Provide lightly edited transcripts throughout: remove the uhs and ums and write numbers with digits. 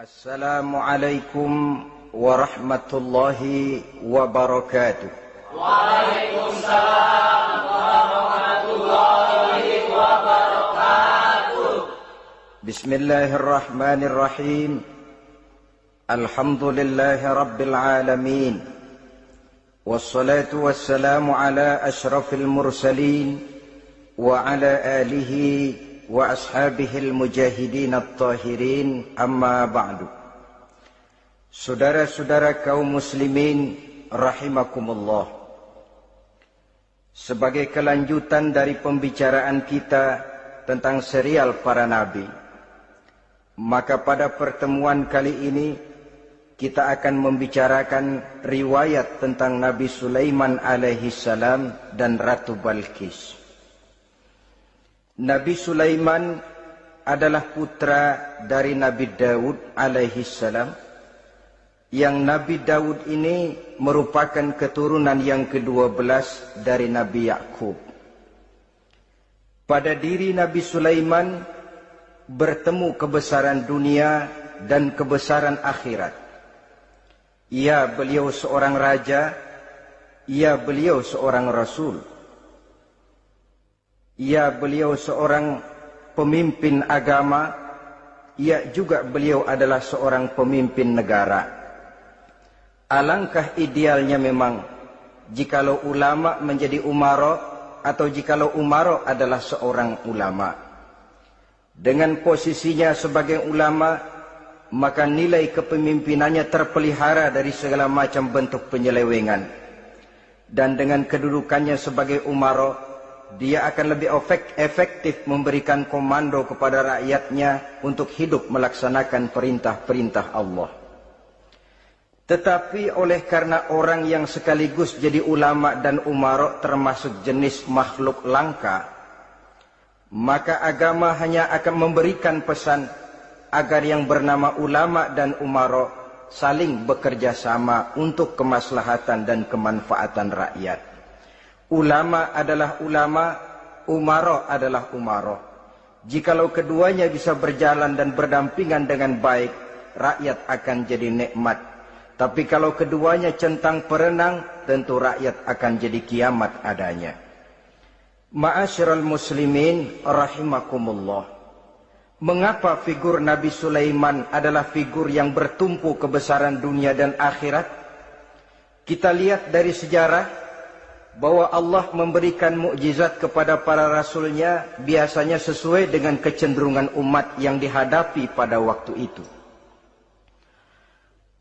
Assalamualaikum warahmatullahi wabarakatuh. Waalaikumsalam warahmatullahi wabarakatuh. Bismillahirrahmanirrahim. Alhamdulillahi rabbil alamin. Wassalatu wassalamu ala ashrafil mursalin wa ala alihi wa ashabihil mujahidin at-tahirin, amma ba'du. Saudara-saudara kaum muslimin rahimakumullah, sebagai kelanjutan dari pembicaraan kita tentang serial para nabi, maka pada pertemuan kali ini kita akan membicarakan riwayat tentang Nabi Sulaiman alaihi salam dan Ratu Balqis. Nabi Sulaiman adalah putra dari Nabi Daud alaihi salam, yang Nabi Daud ini merupakan keturunan yang ke-12 dari Nabi Yakub. Pada diri Nabi Sulaiman bertemu kebesaran dunia dan kebesaran akhirat. Ya, beliau seorang raja, ya, beliau seorang rasul. Ya, beliau seorang pemimpin agama. Ya, juga beliau adalah seorang pemimpin negara. Alangkah idealnya memang jikalau ulama menjadi umara, atau jikalau umara adalah seorang ulama. Dengan posisinya sebagai ulama, maka nilai kepemimpinannya terpelihara dari segala macam bentuk penyelewengan. Dan dengan kedudukannya sebagai umara, dia akan lebih efektif memberikan komando kepada rakyatnya untuk hidup melaksanakan perintah-perintah Allah. Tetapi oleh karena orang yang sekaligus jadi ulama dan umara termasuk jenis makhluk langka, maka agama hanya akan memberikan pesan agar yang bernama ulama dan umara saling bekerja sama untuk kemaslahatan dan kemanfaatan rakyat. Ulama adalah ulama, umara adalah umara. Jikalau keduanya bisa berjalan dan berdampingan dengan baik, rakyat akan jadi nikmat. Tapi kalau keduanya centang perenang, tentu rakyat akan jadi kiamat adanya. Ma'asyiral muslimin rahimakumullah. Mengapa figur Nabi Sulaiman adalah figur yang bertumpu kebesaran dunia dan akhirat? Kita lihat dari sejarah bahwa Allah memberikan mukjizat kepada para rasulnya biasanya sesuai dengan kecenderungan umat yang dihadapi pada waktu itu.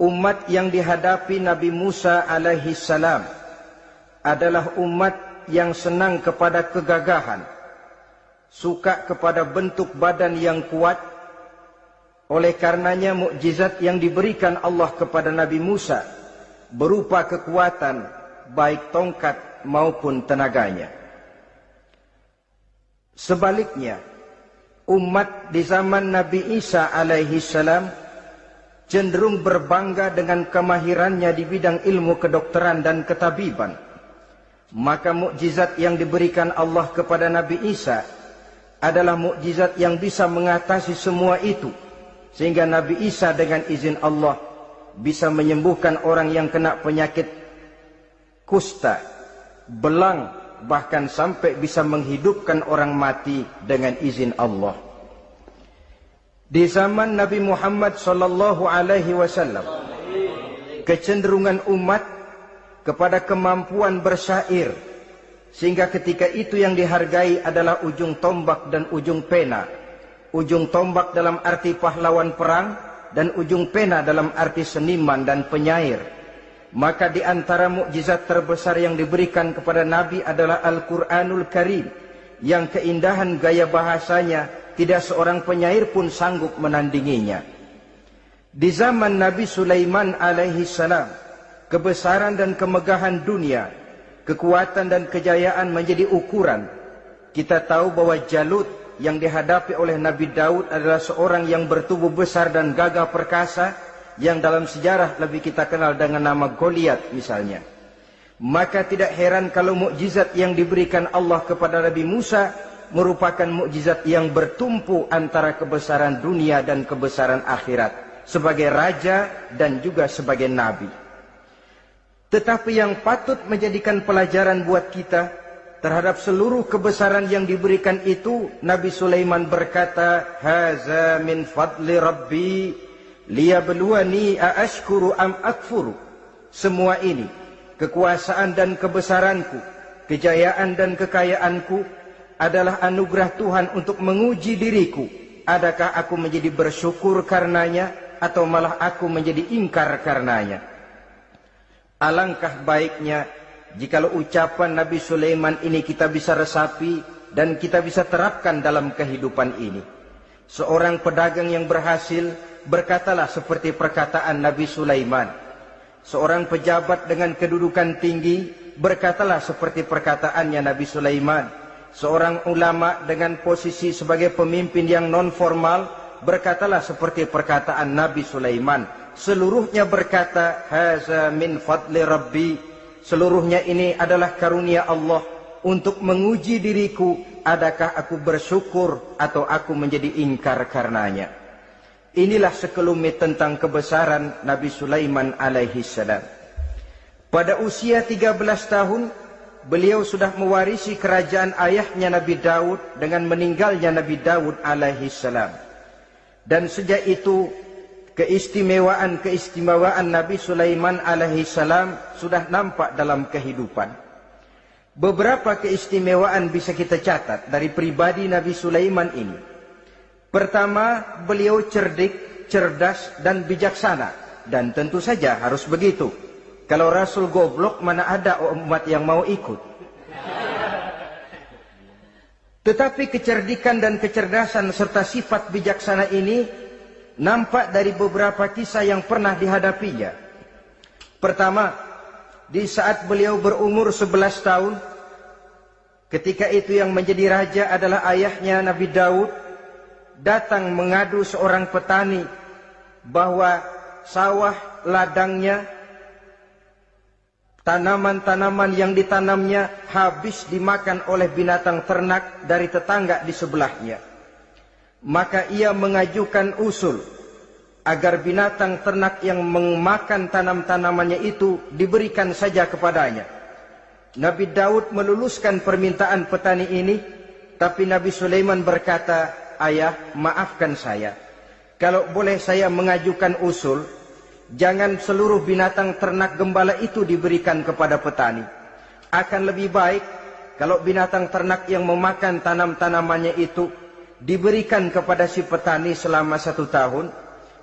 Umat yang dihadapi Nabi Musa alaihi salam adalah umat yang senang kepada kegagahan, suka kepada bentuk badan yang kuat. Oleh karenanya mukjizat yang diberikan Allah kepada Nabi Musa berupa kekuatan, baik tongkat maupun tenaganya. Sebaliknya, umat di zaman Nabi Isa alaihi salam cenderung berbangga dengan kemahirannya di bidang ilmu kedokteran dan ketabiban. Maka mukjizat yang diberikan Allah kepada Nabi Isa adalah mukjizat yang bisa mengatasi semua itu, sehingga Nabi Isa dengan izin Allah bisa menyembuhkan orang yang kena penyakit kusta, belang, bahkan sampai bisa menghidupkan orang mati dengan izin Allah. Di zaman Nabi Muhammad sallallahu alaihi wasallam, kecenderungan umat kepada kemampuan bersyair, sehingga ketika itu yang dihargai adalah ujung tombak dan ujung pena. Ujung tombak dalam arti pahlawan perang, dan ujung pena dalam arti seniman dan penyair. Maka di antara mukjizat terbesar yang diberikan kepada Nabi adalah Al-Quranul Karim, yang keindahan gaya bahasanya tidak seorang penyair pun sanggup menandinginya. Di zaman Nabi Sulaiman alaihi salam, kebesaran dan kemegahan dunia, kekuatan dan kejayaan menjadi ukuran. Kita tahu bahwa Jalut yang dihadapi oleh Nabi Daud adalah seorang yang bertubuh besar dan gagah perkasa, yang dalam sejarah lebih kita kenal dengan nama Goliat misalnya. Maka tidak heran kalau mukjizat yang diberikan Allah kepada Nabi Musa merupakan mukjizat yang bertumpu antara kebesaran dunia dan kebesaran akhirat. sebagai raja dan juga sebagai nabi. Tetapi yang patut menjadikan pelajaran buat kita terhadap seluruh kebesaran yang diberikan itu, Nabi Sulaiman berkata, "Haza min fadli Rabbi liyabluwani aashkuru am akfuru." Semua ini, kekuasaan dan kebesaranku, kejayaan dan kekayaanku adalah anugerah Tuhan untuk menguji diriku. Adakah aku menjadi bersyukur karenanya atau malah aku menjadi ingkar karenanya? Alangkah baiknya jikalau ucapan Nabi Sulaiman ini kita bisa resapi dan kita bisa terapkan dalam kehidupan ini. Seorang pedagang yang berhasil berkatalah seperti perkataan Nabi Sulaiman. Seorang pejabat dengan kedudukan tinggi berkatalah seperti perkataannya Nabi Sulaiman. Seorang ulama dengan posisi sebagai pemimpin yang non formal berkatalah seperti perkataan Nabi Sulaiman. Seluruhnya berkata, "Haza min fadli Rabbi." Seluruhnya ini adalah karunia Allah untuk menguji diriku, adakah aku bersyukur atau aku menjadi ingkar karenanya. Inilah sekelumit tentang kebesaran Nabi Sulaiman alaihi salam. Pada usia 13 tahun, beliau sudah mewarisi kerajaan ayahnya Nabi Daud dengan meninggalnya Nabi Daud alaihi salam. Dan sejak itu keistimewaan Nabi Sulaiman alaihi salam sudah nampak dalam kehidupan. Beberapa keistimewaan bisa kita catat dari pribadi Nabi Sulaiman ini. Pertama, beliau cerdik, cerdas dan bijaksana, dan tentu saja harus begitu. Kalau Rasul goblok, mana ada umat yang mau ikut. Tetapi kecerdikan dan kecerdasan serta sifat bijaksana ini nampak dari beberapa kisah yang pernah dihadapinya. Pertama, di saat beliau berumur 11 tahun, ketika itu yang menjadi raja adalah ayahnya Nabi Daud, datang mengadu seorang petani bahwa sawah ladangnya, tanaman-tanaman yang ditanamnya habis dimakan oleh binatang ternak dari tetangga di sebelahnya. Maka ia mengajukan usul agar binatang ternak yang memakan tanam-tanamannya itu diberikan saja kepadanya. Nabi Daud meluluskan permintaan petani ini, tapi Nabi Sulaiman berkata, "Ayah, maafkan saya. Kalau boleh saya mengajukan usul, jangan seluruh binatang ternak gembala itu diberikan kepada petani. Akan lebih baik kalau binatang ternak yang memakan tanam-tanamannya itu diberikan kepada si petani selama 1 tahun.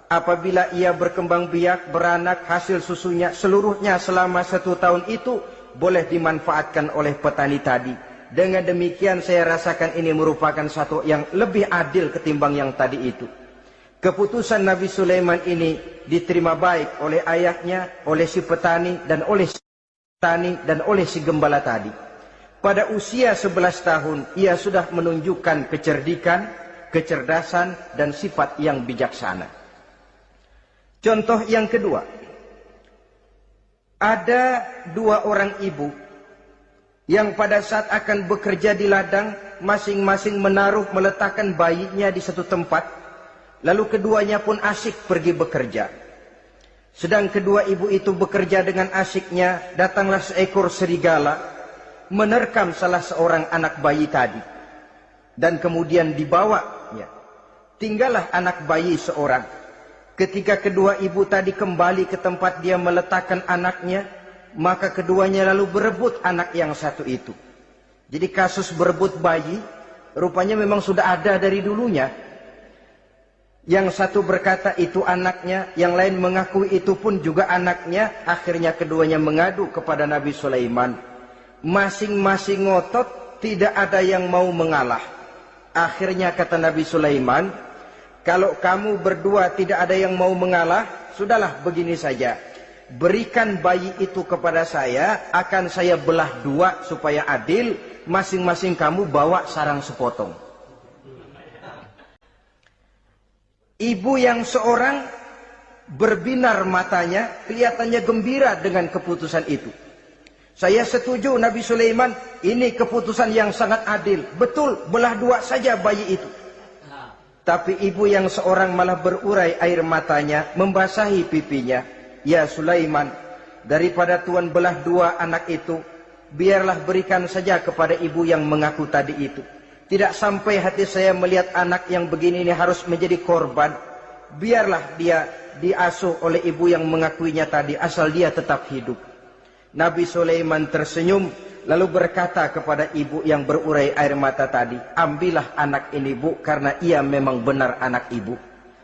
Apabila ia berkembang biak, beranak, hasil susunya seluruhnya selama 1 tahun itu boleh dimanfaatkan oleh petani tadi. Dengan demikian saya rasakan ini merupakan satu yang lebih adil ketimbang yang tadi itu." Keputusan Nabi Sulaiman ini diterima baik oleh ayahnya, oleh si petani dan oleh si gembala tadi. Pada usia 11 tahun, ia sudah menunjukkan kecerdikan, kecerdasan, dan sifat yang bijaksana. Contoh yang kedua, ada 2 orang ibu yang pada saat akan bekerja di ladang, masing-masing meletakkan bayinya di satu tempat, lalu keduanya pun asyik pergi bekerja. Sedang kedua ibu itu bekerja dengan asyiknya, datanglah seekor serigala menerkam salah seorang anak bayi tadi, dan kemudian dibawanya. Tinggallah anak bayi seorang. Ketika kedua ibu tadi kembali ke tempat dia meletakkan anaknya, maka keduanya lalu berebut anak yang satu itu. Jadi kasus berebut bayi rupanya memang sudah ada dari dulunya. Yang satu berkata itu anaknya, yang lain mengakui itu pun juga anaknya. Akhirnya keduanya mengadu kepada Nabi Sulaiman. Masing-masing ngotot, tidak ada yang mau mengalah. Akhirnya kata Nabi Sulaiman, "Kalau kamu berdua tidak ada yang mau mengalah, sudahlah begini saja. Berikan bayi itu kepada saya, akan saya belah 2 supaya adil. Masing-masing kamu bawa sarang sepotong." Ibu yang seorang berbinar matanya, kelihatannya gembira dengan keputusan itu. "Saya setuju Nabi Sulaiman, ini keputusan yang sangat adil. Betul, belah 2 saja bayi itu." Tapi ibu yang seorang malah berurai air matanya, membasahi pipinya. Ya Sulaiman, daripada Tuhan belah dua anak itu, biarlah berikan saja kepada ibu yang mengaku tadi itu. Tidak sampai hati saya melihat anak yang begini ini harus menjadi korban. Biarlah dia diasuh oleh ibu yang mengakuinya tadi, asal dia tetap hidup. Nabi Sulaiman tersenyum, lalu berkata kepada ibu yang berurai air mata tadi, ambillah anak ini bu, karena ia memang benar anak ibu.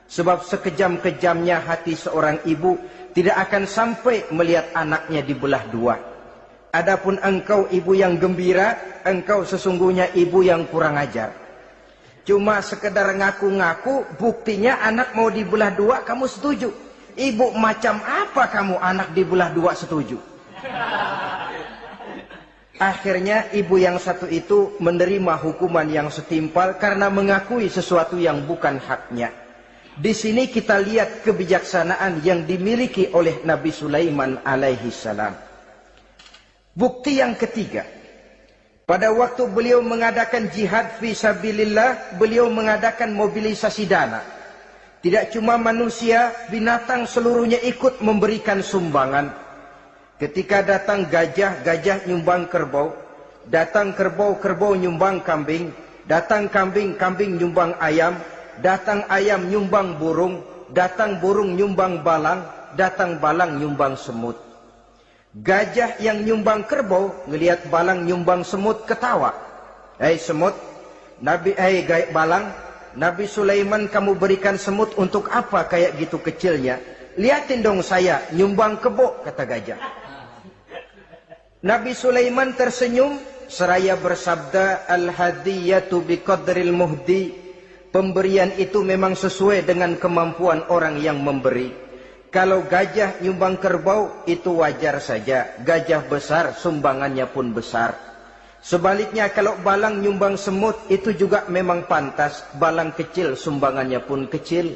Sebab sekejam-kejamnya hati seorang ibu tidak akan sampai melihat anaknya dibelah dua. Adapun engkau ibu yang gembira, engkau sesungguhnya ibu yang kurang ajar. Cuma sekedar ngaku-ngaku, buktinya anak mau dibelah dua, kamu setuju. Ibu macam apa kamu anak dibelah dua setuju? Akhirnya ibu yang satu itu menerima hukuman yang setimpal karena mengakui sesuatu yang bukan haknya. Di sini kita lihat kebijaksanaan yang dimiliki oleh Nabi Sulaiman alaihi salam. Bukti yang ketiga, pada waktu beliau mengadakan jihad fi sabilillah, beliau mengadakan mobilisasi dana. Tidak cuma manusia, binatang seluruhnya ikut memberikan sumbangan. Ketika datang gajah, gajah nyumbang kerbau. Datang kerbau, kerbau nyumbang kambing. Datang kambing, kambing nyumbang ayam. Datang ayam nyumbang burung. Datang burung nyumbang balang. Datang balang nyumbang semut. Gajah yang nyumbang kerbau ngelihat balang nyumbang semut ketawa. Hei semut, balang, Nabi Sulaiman kamu berikan semut untuk apa kayak gitu kecilnya? Lihatin dong saya nyumbang kebo, kata gajah. Nabi Sulaiman tersenyum seraya bersabda, al-hadiyatu biqadril muhdi. Pemberian itu memang sesuai dengan kemampuan orang yang memberi. Kalau gajah nyumbang kerbau itu wajar saja. Gajah besar sumbangannya pun besar. Sebaliknya kalau balang nyumbang semut itu juga memang pantas. Balang kecil sumbangannya pun kecil.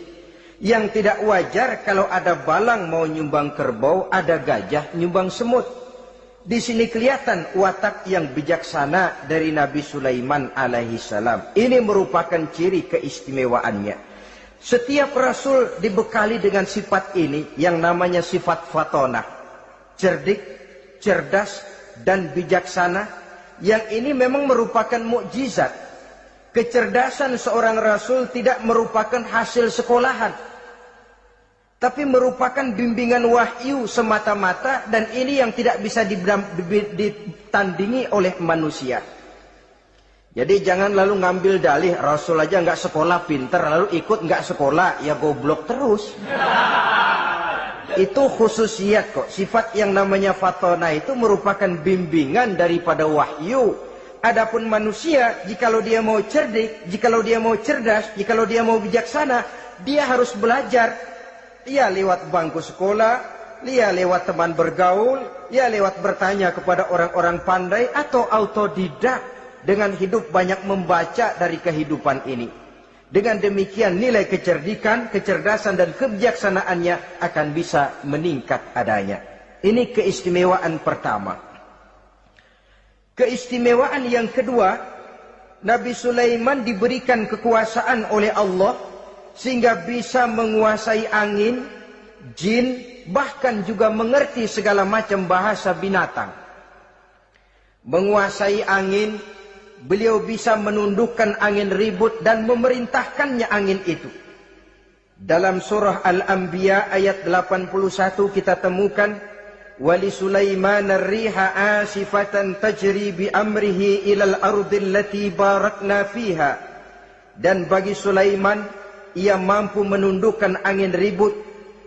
Yang tidak wajar kalau ada balang mau nyumbang kerbau, ada gajah nyumbang semut. Di sini kelihatan watak yang bijaksana dari Nabi Sulaiman alaihi salam. Ini merupakan ciri keistimewaannya. Setiap rasul dibekali dengan sifat ini yang namanya sifat fatonah. Cerdik, cerdas, dan bijaksana. Yang ini memang merupakan mukjizat. Kecerdasan seorang rasul tidak merupakan hasil sekolahan, tapi merupakan bimbingan wahyu semata-mata, dan ini yang tidak bisa ditandingi oleh manusia. Jadi jangan lalu ngambil dalih Rasul aja nggak sekolah pinter, lalu ikut nggak sekolah, ya goblok terus. Itu khususiat kok. Sifat yang namanya fatona itu merupakan bimbingan daripada wahyu. Adapun manusia, jikalau dia mau cerdik, jikalau dia mau cerdas, jikalau dia mau bijaksana, dia harus belajar. Ya lewat bangku sekolah, ya lewat teman bergaul, ya lewat bertanya kepada orang-orang pandai, atau autodidak. Dengan hidup banyak membaca dari kehidupan ini. Dengan demikian nilai kecerdikan, kecerdasan dan kebijaksanaannya akan bisa meningkat adanya. Ini keistimewaan pertama. Keistimewaan yang kedua, Nabi Sulaiman diberikan kekuasaan oleh Allah sehingga bisa menguasai angin, jin, bahkan juga mengerti segala macam bahasa binatang. Menguasai angin, beliau bisa menundukkan angin ribut dan memerintahkannya angin itu. Dalam surah Al-Anbiya ayat 81 kita temukan, wali Sulaiman ar-riha asifatan tajri bi amrihi ilal ardil lati barakna fiha. Dan bagi Sulaiman, ia mampu menundukkan angin ribut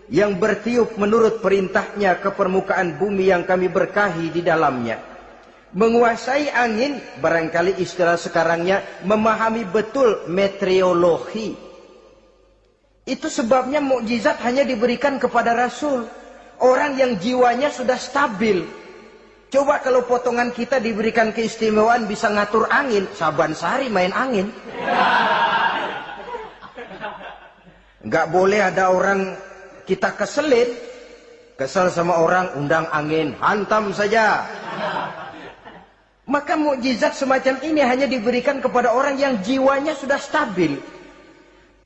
yang bertiup menurut perintahnya ke permukaan bumi yang kami berkahi di dalamnya. Menguasai angin, barangkali istilah sekarangnya, memahami betul meteorologi. Itu sebabnya mukjizat hanya diberikan kepada Rasul. Orang yang jiwanya sudah stabil. Coba kalau potongan kita diberikan keistimewaan bisa ngatur angin, Saban Sari main angin. Nggak boleh ada orang kita keselin. Kesel sama orang, undang angin, hantam saja. Maka mukjizat semacam ini hanya diberikan kepada orang yang jiwanya sudah stabil.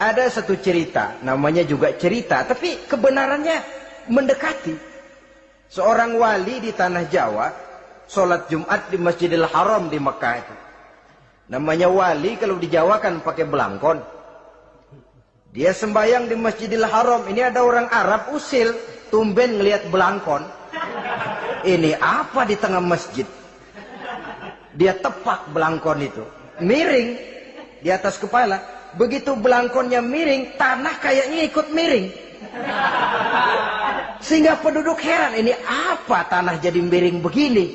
Ada satu cerita, namanya juga cerita, tapi kebenarannya mendekati. Seorang wali di tanah Jawa, sholat Jumat di Masjidil Haram di Mekah itu. Namanya wali kalau di Jawa kan pakai belangkon. Dia sembahyang di Masjidil Haram. Ini ada orang Arab usil, tumben ngelihat belangkon. Ini apa di tengah masjid? Dia tepak belangkon itu, miring di atas kepala. Begitu belangkonnya miring, tanah kayaknya ikut miring. Sehingga penduduk heran, ini apa tanah jadi miring begini?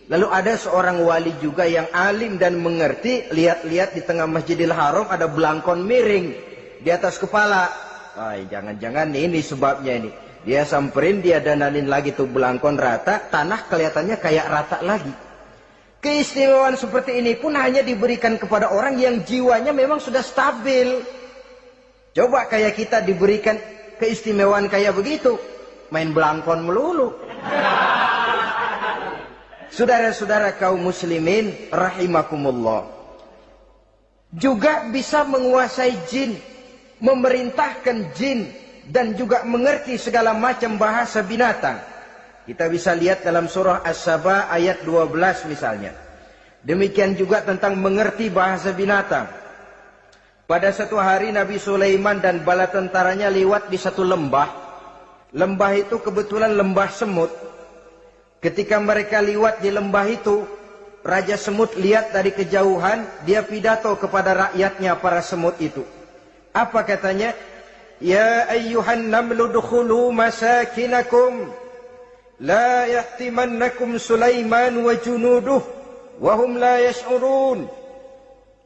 Lalu ada seorang wali juga yang alim dan mengerti, lihat-lihat di tengah Masjidil Haram ada belangkon miring di atas kepala. Jangan-jangan ini sebabnya ini. Dia samperin, dia dandanin lagi tuh belangkon rata, tanah kelihatannya kayak rata lagi. Keistimewaan seperti ini pun hanya diberikan kepada orang yang jiwanya memang sudah stabil. Coba kayak kita diberikan keistimewaan kayak begitu, main belangkon melulu. Saudara-saudara kaum muslimin rahimakumullah, juga bisa menguasai jin, memerintahkan jin, dan juga mengerti segala macam bahasa binatang. Kita bisa lihat dalam surah As-Saba ayat 12 misalnya. Demikian juga tentang mengerti bahasa binatang. Pada satu hari Nabi Sulaiman dan bala tentaranya lewat di satu lembah. Lembah itu kebetulan lembah semut. Ketika mereka lewat di lembah itu, Raja Semut lihat dari kejauhan, dia pidato kepada rakyatnya para semut itu. Apa katanya? Ya ayyuhan namlu dukhulu masakinakum la yahtimannakum Sulaiman wa junuduh wa hum la yash'urun.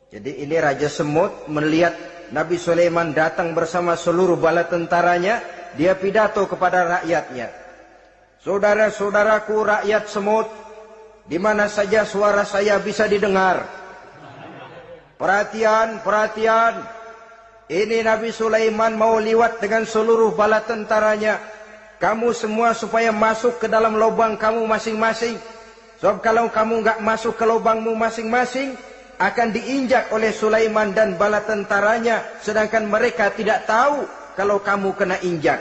Jadi ini Raja Semut melihat Nabi Sulaiman datang bersama seluruh bala tentaranya, dia pidato kepada rakyatnya. Saudara-saudaraku rakyat semut, di mana saja suara saya bisa didengar. Perhatian, perhatian. Ini Nabi Sulaiman mau liwat dengan seluruh bala tentaranya. Kamu semua supaya masuk ke dalam lubang kamu masing-masing. Sebab kalau kamu nggak masuk ke lubangmu masing-masing, akan diinjak oleh Sulaiman dan bala tentaranya. Sedangkan mereka tidak tahu kalau kamu kena injak.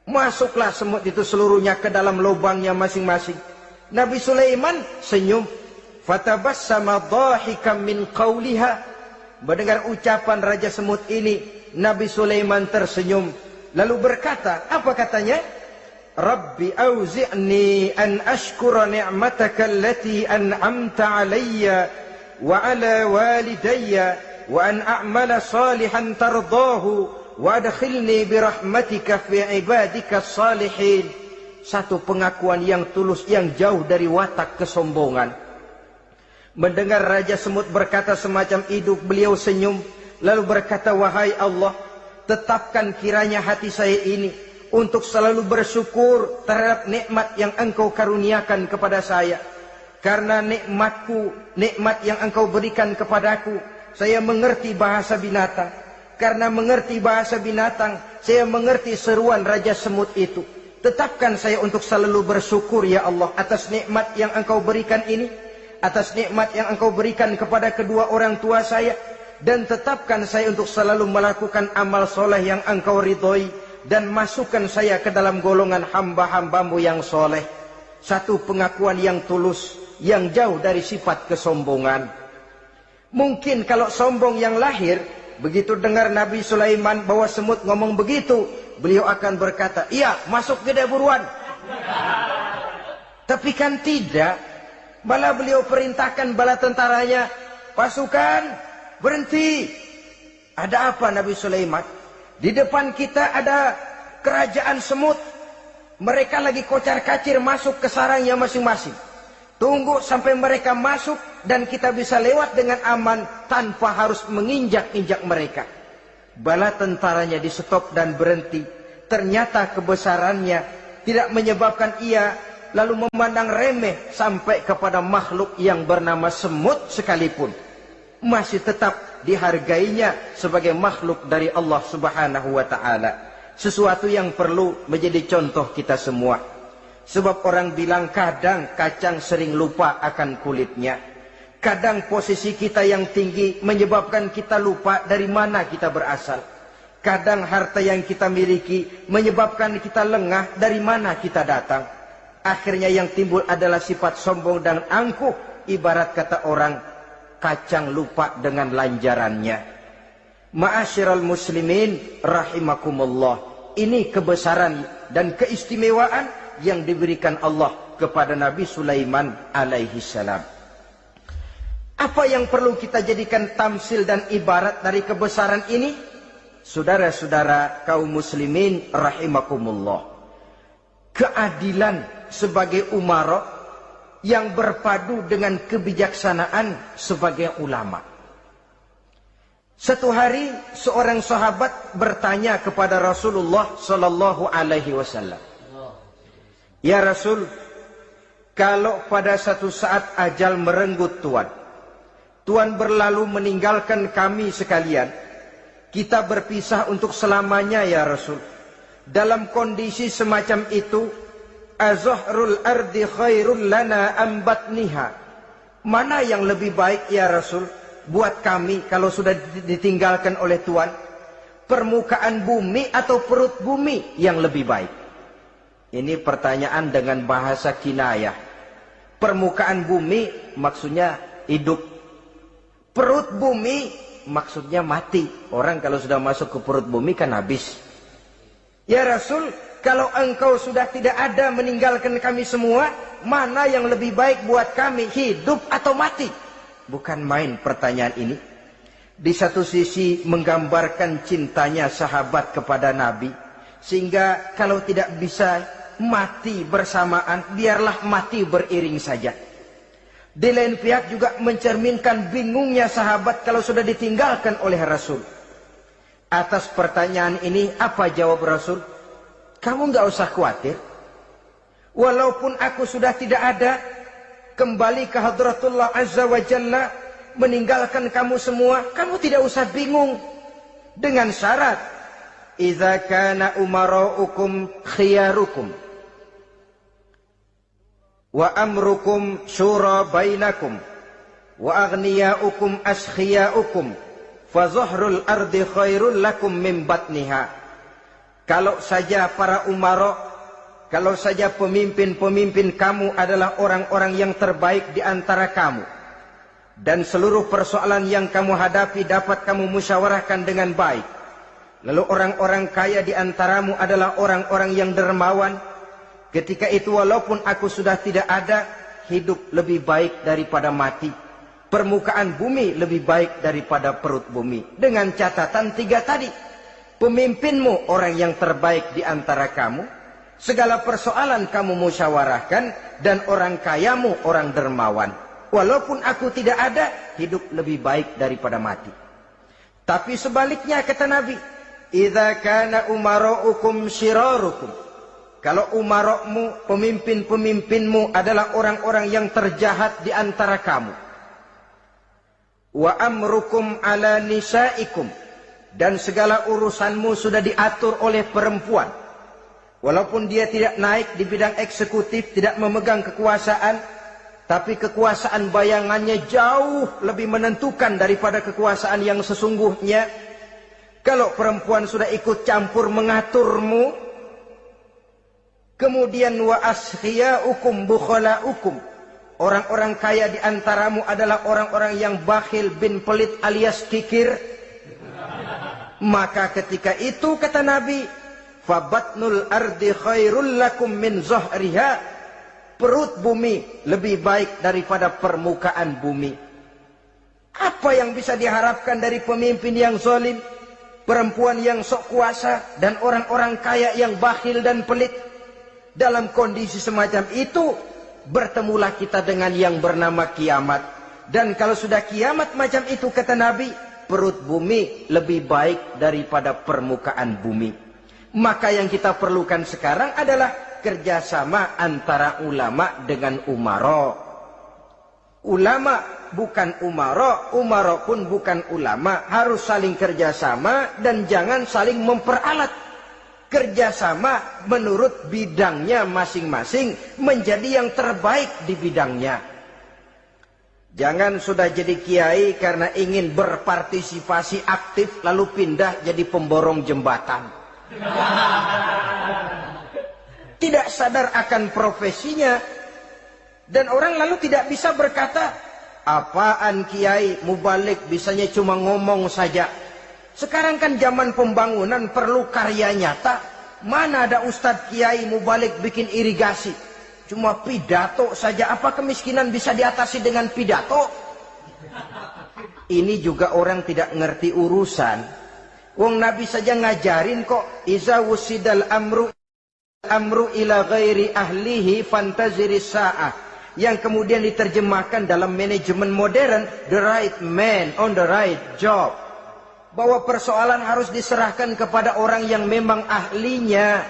Masuklah semut itu seluruhnya ke dalam lubangnya masing-masing. Nabi Sulaiman senyum. Fatabassama dhahikan min qawliha. Mendengar ucapan Raja Semut ini, Nabi Sulaiman tersenyum. Lalu berkata, apa katanya? Rabbi auzi'ni an ashkura ni'mataka allati an'amta alayya wa ala walidayya wa an a'mala salihan tardahu wa adkhilni birahmatika fi ibadika salihin. Satu pengakuan yang tulus, yang jauh dari watak kesombongan. Mendengar Raja Semut berkata semacam itu, beliau senyum. Lalu berkata, wahai Allah, tetapkan kiranya hati saya ini untuk selalu bersyukur terhadap nikmat yang engkau karuniakan kepada saya. Karena nikmatku, nikmat yang engkau berikan kepadaku, saya mengerti bahasa binatang. Karena mengerti bahasa binatang, saya mengerti seruan Raja Semut itu. Tetapkan saya untuk selalu bersyukur ya Allah atas nikmat yang engkau berikan ini, atas nikmat yang engkau berikan kepada kedua orang tua saya, dan tetapkan saya untuk selalu melakukan amal soleh yang engkau ridhoi, dan masukkan saya ke dalam golongan hamba-hambamu yang soleh. Satu pengakuan yang tulus, yang jauh dari sifat kesombongan. Mungkin kalau sombong yang lahir, begitu dengar Nabi Sulaiman bahwa semut ngomong begitu, beliau akan berkata, iya masuk gede buruan. Tapi kan tidak. Malah beliau perintahkan bala tentaranya, pasukan berhenti. Ada apa Nabi Sulaiman? Di depan kita ada kerajaan semut. Mereka lagi kocar-kacir masuk ke sarangnya masing-masing. Tunggu sampai mereka masuk dan kita bisa lewat dengan aman tanpa harus menginjak-injak mereka. Bala tentaranya di stop dan berhenti. Ternyata kebesarannya tidak menyebabkan ia lalu memandang remeh sampai kepada makhluk yang bernama semut sekalipun. Masih tetap dihargainya sebagai makhluk dari Allah Subhanahu wa ta'ala. Sesuatu yang perlu menjadi contoh kita semua. Sebab orang bilang kadang kacang sering lupa akan kulitnya. Kadang posisi kita yang tinggi menyebabkan kita lupa dari mana kita berasal. Kadang harta yang kita miliki menyebabkan kita lengah dari mana kita datang. Akhirnya yang timbul adalah sifat sombong dan angkuh. Ibarat kata orang, kacang lupa dengan lanjarannya. Ma'asyiral muslimin rahimakumullah. Ini kebesaran dan keistimewaan yang diberikan Allah kepada Nabi Sulaiman alaihi salam. Apa yang perlu kita jadikan tamsil dan ibarat dari kebesaran ini? Saudara-saudara kaum muslimin rahimakumullah. Keadilan sebagai umara yang berpadu dengan kebijaksanaan sebagai ulama. Satu hari seorang sahabat bertanya kepada Rasulullah sallallahu alaihi wasallam, "Ya Rasul, kalau pada satu saat ajal merenggut Tuhan berlalu meninggalkan kami sekalian, kita berpisah untuk selamanya ya Rasul. Dalam kondisi semacam itu, azahrul ardi khairul lana ambatniha. Mana yang lebih baik ya Rasul buat kami kalau sudah ditinggalkan oleh Tuhan? Permukaan bumi atau perut bumi yang lebih baik?" Ini pertanyaan dengan bahasa kinayah. Permukaan bumi maksudnya hidup. Perut bumi maksudnya mati. Orang kalau sudah masuk ke perut bumi kan habis. "Ya Rasul, kalau engkau sudah tidak ada meninggalkan kami semua, mana yang lebih baik buat kami, hidup atau mati?" Bukan main pertanyaan ini. Di satu sisi menggambarkan cintanya sahabat kepada Nabi, sehingga kalau tidak bisa mati bersamaan, biarlah mati beriring saja. Di lain pihak juga mencerminkan bingungnya sahabat kalau sudah ditinggalkan oleh Rasul. Atas pertanyaan ini apa jawab Rasul? "Kamu nggak usah khawatir. Walaupun aku sudah tidak ada, kembali ke hadratullah azza wa jalla, meninggalkan kamu semua, kamu tidak usah bingung. Dengan syarat, idza kana umaraukum khiyarukum wa amrukum syura bainakum wa aghniyaukum askhiyaukum fa zahrul ardi khairul lakum min batniha." Kalau saja para umara, kalau saja pemimpin-pemimpin kamu adalah orang-orang yang terbaik di antara kamu, dan seluruh persoalan yang kamu hadapi dapat kamu musyawarahkan dengan baik, lalu orang-orang kaya di antaramu adalah orang-orang yang dermawan, ketika itu walaupun aku sudah tidak ada, hidup lebih baik daripada mati. Permukaan bumi lebih baik daripada perut bumi. Dengan catatan tiga tadi. Pemimpinmu orang yang terbaik di antara kamu. Segala persoalan kamu musyawarahkan. Dan orang kayamu orang dermawan. Walaupun aku tidak ada, hidup lebih baik daripada mati. Tapi sebaliknya kata Nabi, "Idza kana umaraukum syirarukum." Kalau umarokmu, pemimpin-pemimpinmu adalah orang-orang yang terjahat di antara kamu. Wa amrukum ala nisaikum. Dan segala urusanmu sudah diatur oleh perempuan. Walaupun dia tidak naik di bidang eksekutif, tidak memegang kekuasaan, tapi kekuasaan bayangannya jauh lebih menentukan daripada kekuasaan yang sesungguhnya. Kalau perempuan sudah ikut campur mengaturmu, kemudian wa askhiyaukum bukhalaukum. Orang-orang kaya di antaramu adalah orang-orang yang bakhil bin pelit alias kikir. Maka ketika itu kata Nabi, fabatnul ardi khairul lakum min zahriha. Perut bumi lebih baik daripada permukaan bumi. Apa yang bisa diharapkan dari pemimpin yang zalim, perempuan yang sok kuasa, dan orang-orang kaya yang bakhil dan pelit? Dalam kondisi semacam itu, bertemulah kita dengan yang bernama kiamat. Dan kalau sudah kiamat macam itu, kata Nabi, perut bumi lebih baik daripada permukaan bumi. Maka yang kita perlukan sekarang adalah kerjasama antara ulama dengan umara. Ulama bukan umara, umara pun bukan ulama. Harus saling kerjasama dan jangan saling memperalat. Kerjasama menurut bidangnya masing-masing menjadi yang terbaik di bidangnya. Jangan sudah jadi kiai karena ingin berpartisipasi aktif lalu pindah jadi pemborong jembatan. Tidak sadar akan profesinya. Dan orang lalu tidak bisa berkata, apaan kiai mubalik bisanya cuma ngomong saja. Sekarang kan zaman pembangunan perlu karya nyata. Mana ada ustadz kiai mubalik bikin irigasi? Cuma pidato saja. Apa kemiskinan bisa diatasi dengan pidato? Ini juga orang tidak ngerti urusan. Wong Nabi saja ngajarin kok. Iza wusidal amru ila ghairi ahlihi fantaziris sa'ah. Yang kemudian diterjemahkan dalam manajemen modern, the right man on the right job. Bahwa persoalan harus diserahkan kepada orang yang memang ahlinya.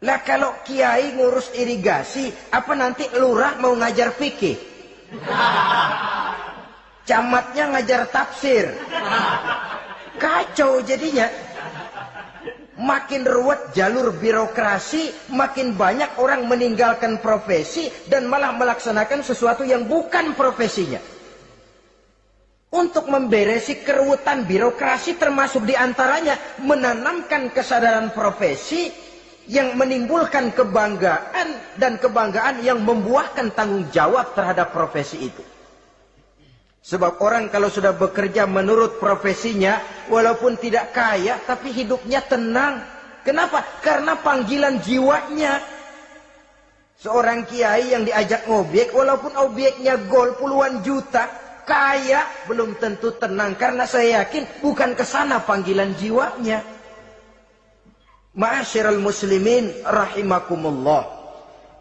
Lah kalau kiai ngurus irigasi, apa nanti lurah mau ngajar fikih? Camatnya ngajar tafsir. Kacau jadinya. Makin ruwet jalur birokrasi, makin banyak orang meninggalkan profesi dan malah melaksanakan sesuatu yang bukan profesinya. Untuk memberesi keruwetan birokrasi termasuk diantaranya menanamkan kesadaran profesi yang menimbulkan kebanggaan dan kebanggaan yang membuahkan tanggung jawab terhadap profesi itu. Sebab orang kalau sudah bekerja menurut profesinya, walaupun tidak kaya, tapi hidupnya tenang. Kenapa? Karena panggilan jiwanya. Seorang kiai yang diajak ngobek, walaupun objeknya gol puluhan juta, kaya, belum tentu tenang. Karena saya yakin bukan ke sana panggilan jiwanya. Ma'asyiral muslimin rahimakumullah.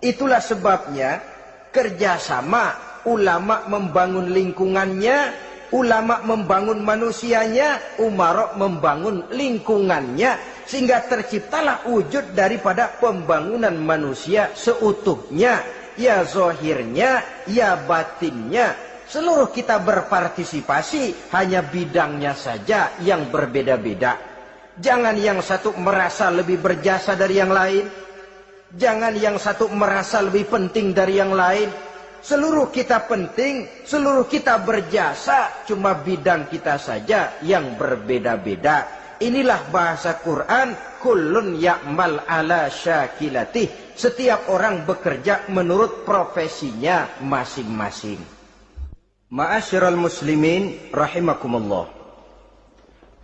Itulah sebabnya kerjasama ulama membangun lingkungannya, ulama membangun manusianya, umarok membangun lingkungannya, sehingga terciptalah wujud daripada pembangunan manusia seutuhnya, ya zahirnya, ya batinnya. Seluruh kita berpartisipasi, hanya bidangnya saja yang berbeda-beda. Jangan yang satu merasa lebih berjasa dari yang lain. Jangan yang satu merasa lebih penting dari yang lain. Seluruh kita penting, seluruh kita berjasa, cuma bidang kita saja yang berbeda-beda. Inilah bahasa Quran, kullun ya'mal ala syakilatih. Setiap orang bekerja menurut profesinya masing-masing. Ma'asyiral muslimin rahimakumullah.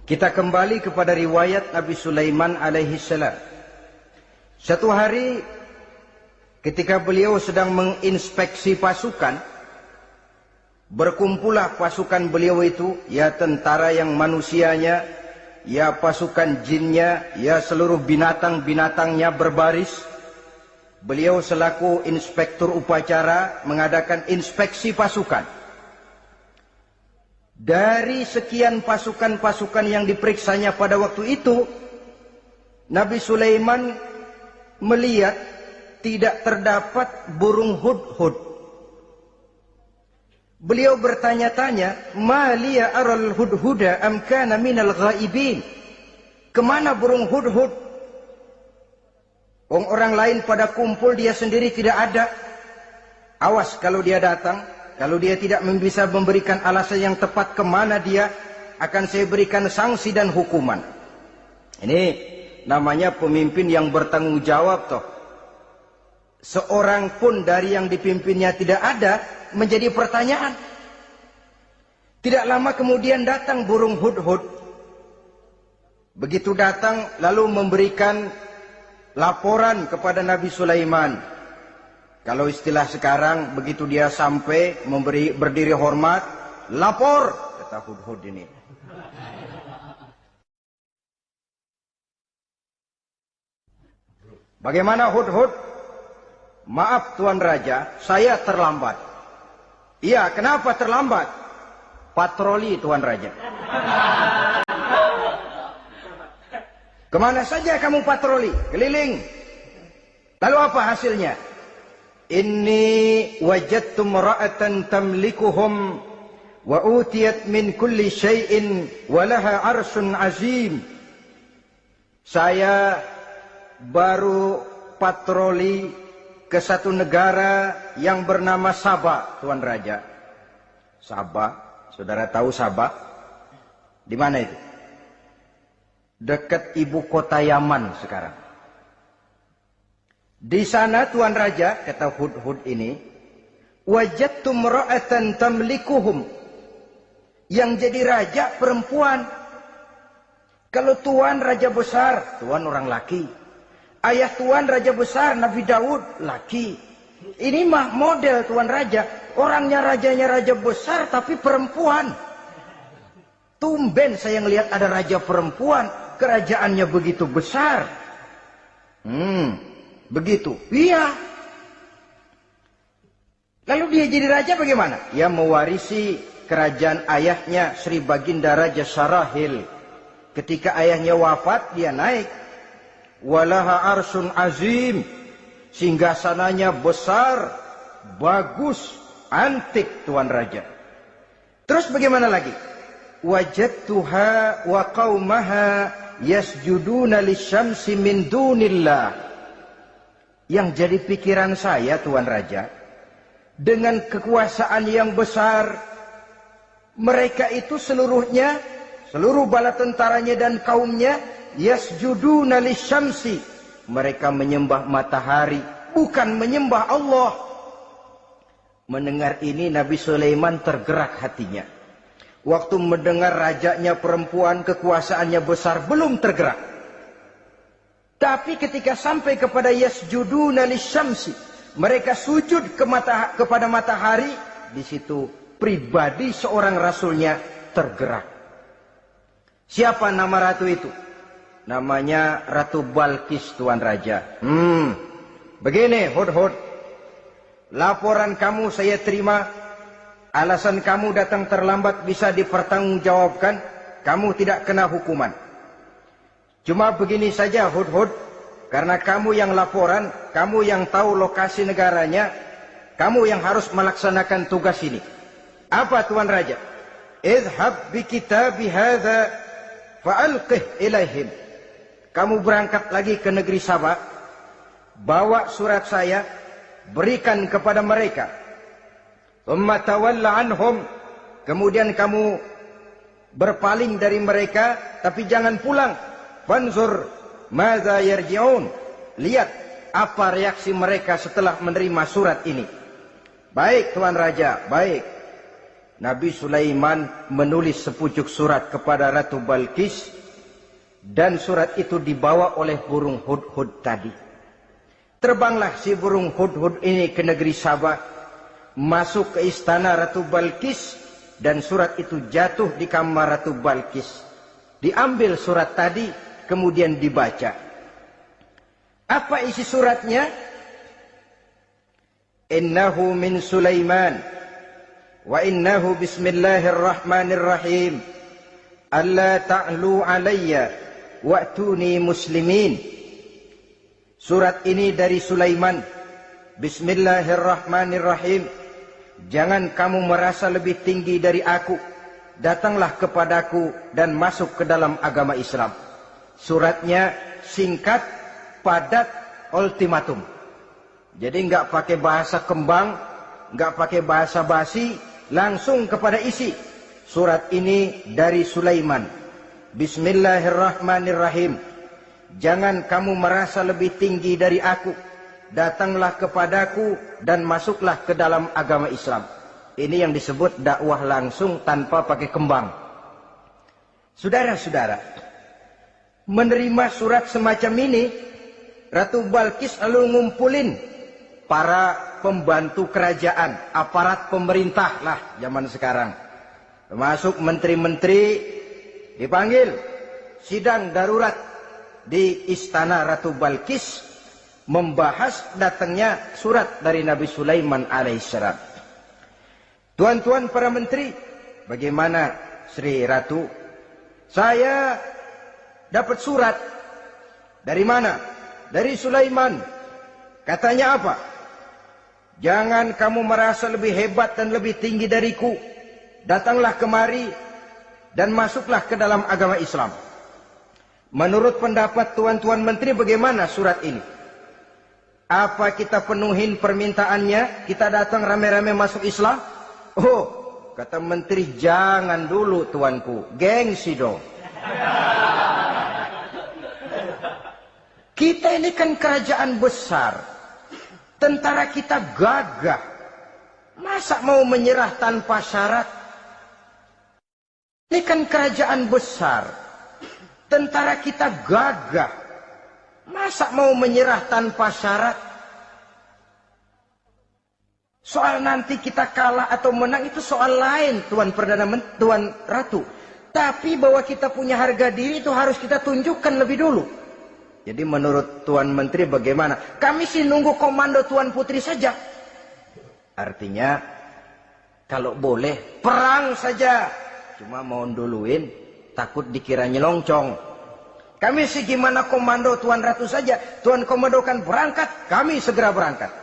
Kita kembali kepada riwayat Nabi Sulaiman alaihi salam. Satu hari ketika beliau sedang menginspeksi pasukan, berkumpullah pasukan beliau itu, ya tentara yang manusianya, ya pasukan jinnya, ya seluruh binatang-binatangnya berbaris. Beliau selaku inspektur upacara mengadakan inspeksi pasukan. Dari sekian pasukan-pasukan yang diperiksanya pada waktu itu, Nabi Sulaiman melihat tidak terdapat burung hudhud. Beliau bertanya-tanya, "Ma liya aral hudhuda am kana minal ghaibin?" Kemana burung hudhud? Orang lain pada kumpul, dia sendiri tidak ada. Awas kalau dia datang. Kalau dia tidak bisa memberikan alasan yang tepat kemana dia, akan saya berikan sanksi dan hukuman. Ini namanya pemimpin yang bertanggung jawab toh. Seorang pun dari yang dipimpinnya tidak ada, menjadi pertanyaan. Tidak lama kemudian datang burung hudhud. Begitu datang lalu memberikan laporan kepada Nabi Sulaiman. Kalau istilah sekarang, begitu dia sampai berdiri hormat, lapor, kata hudhud ini. Bagaimana hudhud? Maaf Tuan Raja, saya terlambat. Iya, kenapa terlambat? Patroli Tuan Raja. Kemana saja kamu patroli? Keliling. Lalu apa hasilnya? Inni wajadtu imra'atan tamlikuhum wa utiyat min kulli syai'in wa laha 'arsyun 'azim. Saya baru patroli ke satu negara yang bernama Sabah, Tuan Raja. Sabah. Saudara tahu Sabah? Di mana itu? Dekat ibu kota Yaman sekarang. Di sana Tuan Raja, kata Hudhud ini, wajadtu mra'atan tamlikuhum. Yang jadi raja perempuan. Kalau Tuan raja besar, Tuan orang laki. Ayah Tuan raja besar, Nabi Daud, laki. Ini mah model Tuan Raja. Orangnya rajanya raja besar tapi perempuan. Tumben saya ngelihat ada raja perempuan. Kerajaannya begitu besar. Begitu. Iya. Lalu dia jadi raja bagaimana? Dia mewarisi kerajaan ayahnya Sri Baginda Raja Sarahil. Ketika ayahnya wafat, dia naik. Walaha arsun azim. Singgasananya besar, bagus, antik Tuan Raja. Terus bagaimana lagi? Wajadtuha wa qaumaha yasjuduna lisyamsi min dunillah. Yang jadi pikiran saya Tuan Raja, dengan kekuasaan yang besar, mereka itu seluruhnya, seluruh bala tentaranya dan kaumnya, yasjuduna lisyamsi. Mereka menyembah matahari, bukan menyembah Allah. Mendengar ini Nabi Sulaiman tergerak hatinya. Waktu mendengar rajanya perempuan, kekuasaannya besar, belum tergerak. Tapi ketika sampai kepada yasjuduna lisyamsi, mereka sujud kepada matahari, di situ pribadi seorang rasulnya tergerak. Siapa nama ratu itu? Namanya Ratu Balkis Tuan Raja. Begini Hudhud. Laporan kamu saya terima. Alasan kamu datang terlambat bisa dipertanggungjawabkan. Kamu tidak kena hukuman. Cuma begini saja Hudhud. Karena kamu yang laporan, kamu yang tahu lokasi negaranya, kamu yang harus melaksanakan tugas ini. Apa Tuan Raja? Izhab bi kitabi hadza fa'alqih ilaihim. Kamu berangkat lagi ke negeri Sabah, bawa surat saya, berikan kepada mereka. Thumma tawalla anhum. Kemudian kamu berpaling dari mereka, tapi jangan pulang. Fanzur madza yarji'un. Lihat apa reaksi mereka setelah menerima surat ini. Baik Tuan Raja, baik. Nabi Sulaiman menulis sepucuk surat kepada Ratu Balkis. Dan surat itu dibawa oleh burung Hudhud tadi. Terbanglah si burung Hudhud ini ke negeri Sabah. Masuk ke istana Ratu Balkis. Dan surat itu jatuh di kamar Ratu Balkis. Diambil surat tadi, kemudian dibaca. Apa isi suratnya? Innahu min Sulaiman. Wa innahu bismillahirrahmanirrahim. Alla ta'lu alayya. Wa'tuni muslimin. Surat ini dari Sulaiman. Bismillahirrahmanirrahim. Jangan kamu merasa lebih tinggi dari aku. Datanglah kepadaku dan masuk ke dalam agama Islam. Suratnya singkat, padat, ultimatum. Jadi enggak pakai bahasa kembang, enggak pakai bahasa basi, langsung kepada isi. Surat ini dari Sulaiman. Bismillahirrahmanirrahim. Jangan kamu merasa lebih tinggi dari aku. Datanglah kepadaku dan masuklah ke dalam agama Islam. Ini yang disebut dakwah langsung tanpa pakai kembang. Saudara-saudara, menerima surat semacam ini, Ratu Balkis lalu ngumpulin para pembantu kerajaan, aparat pemerintah lah zaman sekarang. Termasuk menteri-menteri. Dipanggil sidang darurat di istana Ratu Balkis membahas datangnya surat dari Nabi Sulaiman alaihissalam. Tuan-tuan para menteri, bagaimana Sri Ratu? Saya dapat surat. Dari mana? Dari Sulaiman. Katanya apa? Jangan kamu merasa lebih hebat dan lebih tinggi dariku. Datanglah kemari dan masuklah ke dalam agama Islam. Menurut pendapat tuan-tuan menteri, bagaimana surat ini? Apa kita penuhin permintaannya? Kita datang rame-rame masuk Islam? Oh, Kata menteri, jangan dulu tuanku, gengsi dong. Kita ini kan kerajaan besar, tentara kita gagah, masa mau menyerah tanpa syarat? Ini kan kerajaan besar, tentara kita gagah, masa mau menyerah tanpa syarat? Soal nanti kita kalah atau menang itu soal lain, Tuan Perdana Menteri, Tuan Ratu. Tapi bahwa kita punya harga diri itu harus kita tunjukkan lebih dulu. Jadi menurut Tuan Menteri bagaimana? Kami sih nunggu komando Tuan Putri saja. Artinya kalau boleh perang saja. Cuma mau duluin takut dikira nyelongcong. Kami sih gimana komando Tuan Ratu saja. Tuan komandokan berangkat, kami segera berangkat.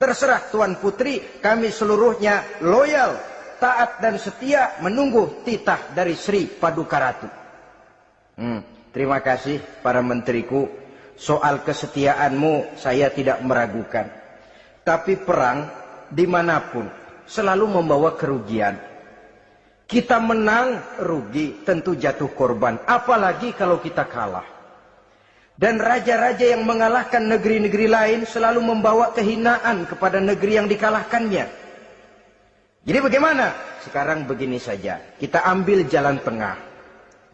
Terserah Tuan Putri, kami seluruhnya loyal, taat dan setia menunggu titah dari Sri Paduka Ratu. Terima kasih para menteriku. Soal kesetiaanmu saya tidak meragukan. Tapi perang dimanapun selalu membawa kerugian. Kita menang rugi, tentu jatuh korban. Apalagi kalau kita kalah. Dan raja-raja yang mengalahkan negeri-negeri lain selalu membawa kehinaan kepada negeri yang dikalahkannya. Jadi bagaimana? Sekarang begini saja. Kita ambil jalan tengah.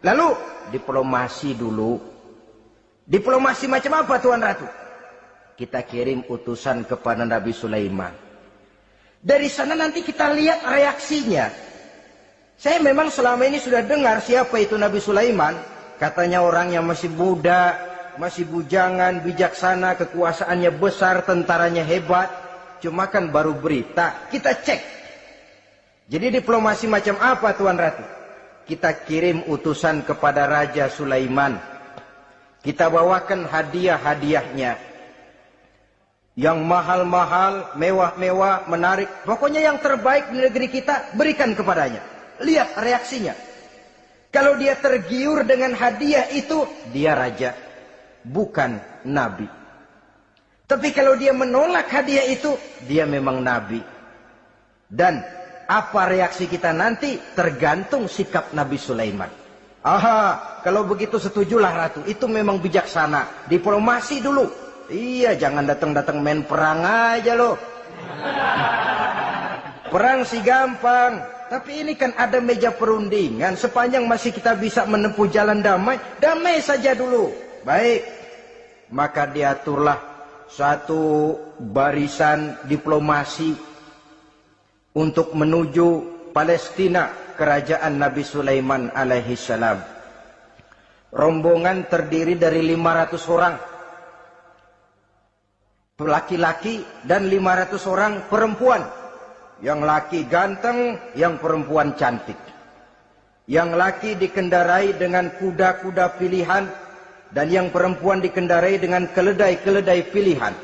Lalu diplomasi dulu. Diplomasi macam apa Tuan Ratu? Kita kirim utusan kepada Nabi Sulaiman. Dari sana nanti kita lihat reaksinya. Saya memang selama ini sudah dengar siapa itu Nabi Sulaiman. Katanya orang yang masih muda, masih bujangan, bijaksana, kekuasaannya besar, tentaranya hebat. Cuma kan baru berita, kita cek. Jadi diplomasi macam apa Tuan Ratu? Kita kirim utusan kepada Raja Sulaiman. Kita bawakan hadiah-hadiahnya. Yang mahal-mahal, mewah-mewah, menarik. Pokoknya yang terbaik di negeri kita, berikan kepadanya. Lihat reaksinya. Kalau dia tergiur dengan hadiah itu, dia raja. Bukan nabi. Tapi kalau dia menolak hadiah itu, dia memang nabi. Dan apa reaksi kita nanti tergantung sikap Nabi Sulaiman. Aha, kalau begitu setujulah Ratu. Itu memang bijaksana. Diplomasi dulu. Iya, jangan datang-datang main perang aja loh. Perang sih gampang. Tapi ini kan ada meja perundingan. Sepanjang masih kita bisa menempuh jalan damai, damai saja dulu. Baik, maka diaturlah satu barisan diplomasi untuk menuju Palestina, kerajaan Nabi Sulaiman alaihi salam. Rombongan terdiri dari 500 orang laki-laki dan 500 orang perempuan. Yang laki ganteng, yang perempuan cantik. Yang laki dikendarai dengan kuda-kuda pilihan, dan yang perempuan dikendarai dengan keledai-keledai pilihan.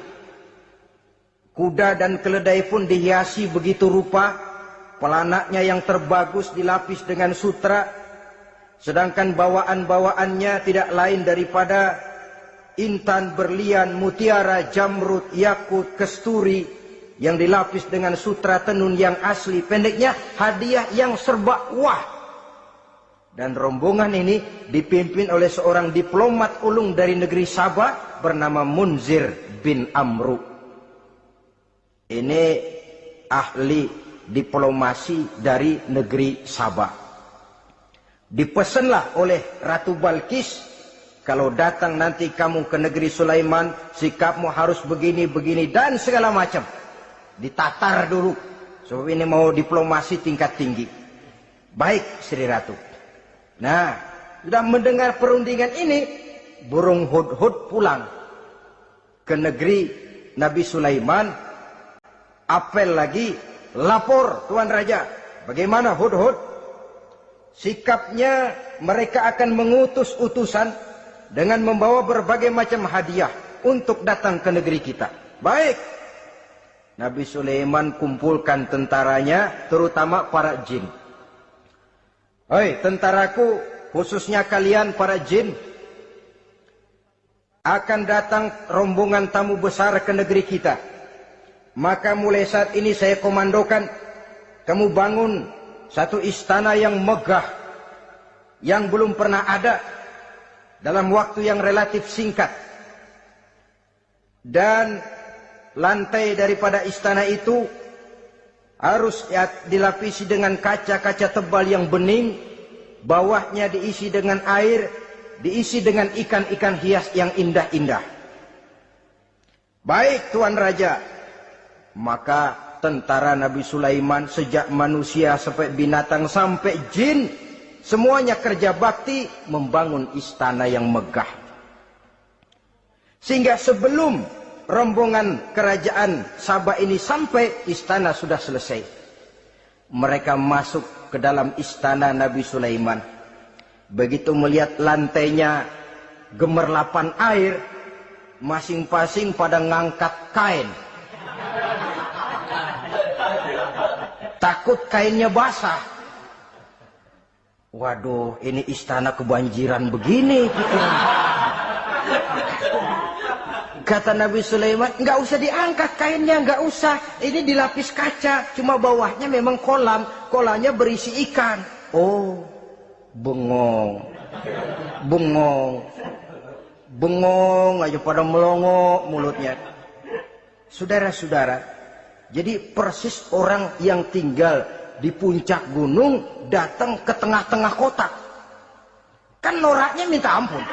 Kuda dan keledai pun dihiasi begitu rupa, pelanaknya yang terbagus dilapis dengan sutra, sedangkan bawaan-bawaannya tidak lain daripada intan, berlian, mutiara, jamrud, yakut, kesturi, yang dilapis dengan sutra tenun yang asli. Pendeknya hadiah yang serba wah. Dan rombongan ini dipimpin oleh seorang diplomat ulung dari negeri Sabah bernama Munzir bin Amru. Ini ahli diplomasi dari negeri Sabah. Dipesanlah oleh Ratu Balkis, kalau datang nanti kamu ke negeri Sulaiman, sikapmu harus begini, begini, dan segala macam. Ditatar dulu. Sebab ini mau diplomasi tingkat tinggi. Baik, Sri Ratu. Nah, sudah mendengar perundingan ini, burung hudhud pulang ke negeri Nabi Sulaiman. Apel lagi, lapor Tuan Raja. Bagaimana hudhud? Sikapnya mereka akan mengutus utusan dengan membawa berbagai macam hadiah untuk datang ke negeri kita. Baik. Nabi Sulaiman kumpulkan tentaranya, terutama para jin. Hei tentaraku, khususnya kalian para jin, akan datang rombongan tamu besar ke negeri kita. Maka mulai saat ini saya komandokan, kamu bangun Satu istana yang megah, yang belum pernah ada dalam waktu yang relatif singkat. Dan lantai daripada istana itu harus dilapisi dengan kaca-kaca tebal yang bening. Bawahnya diisi dengan air, diisi dengan ikan-ikan hias yang indah-indah. Baik Tuan Raja, maka tentara Nabi Sulaiman sejak manusia sampai binatang sampai jin, semuanya kerja bakti membangun istana yang megah. Sehingga sebelum rombongan kerajaan Sabah ini sampai, istana sudah selesai. Mereka masuk ke dalam istana Nabi Sulaiman. Begitu melihat lantainya gemerlapan air, masing-masing pada ngangkat kain. Takut kainnya basah. Waduh, ini istana kebanjiran begini. Kata Nabi Sulaiman, nggak usah diangkat kainnya, nggak usah. Ini dilapis kaca, cuma bawahnya memang kolam. Kolamnya berisi ikan. Oh, bengong. Bengong. Bengong aja pada melongo mulutnya. Saudara-saudara, jadi persis orang yang tinggal di puncak gunung datang ke tengah-tengah kota. Kan noraknya minta ampun.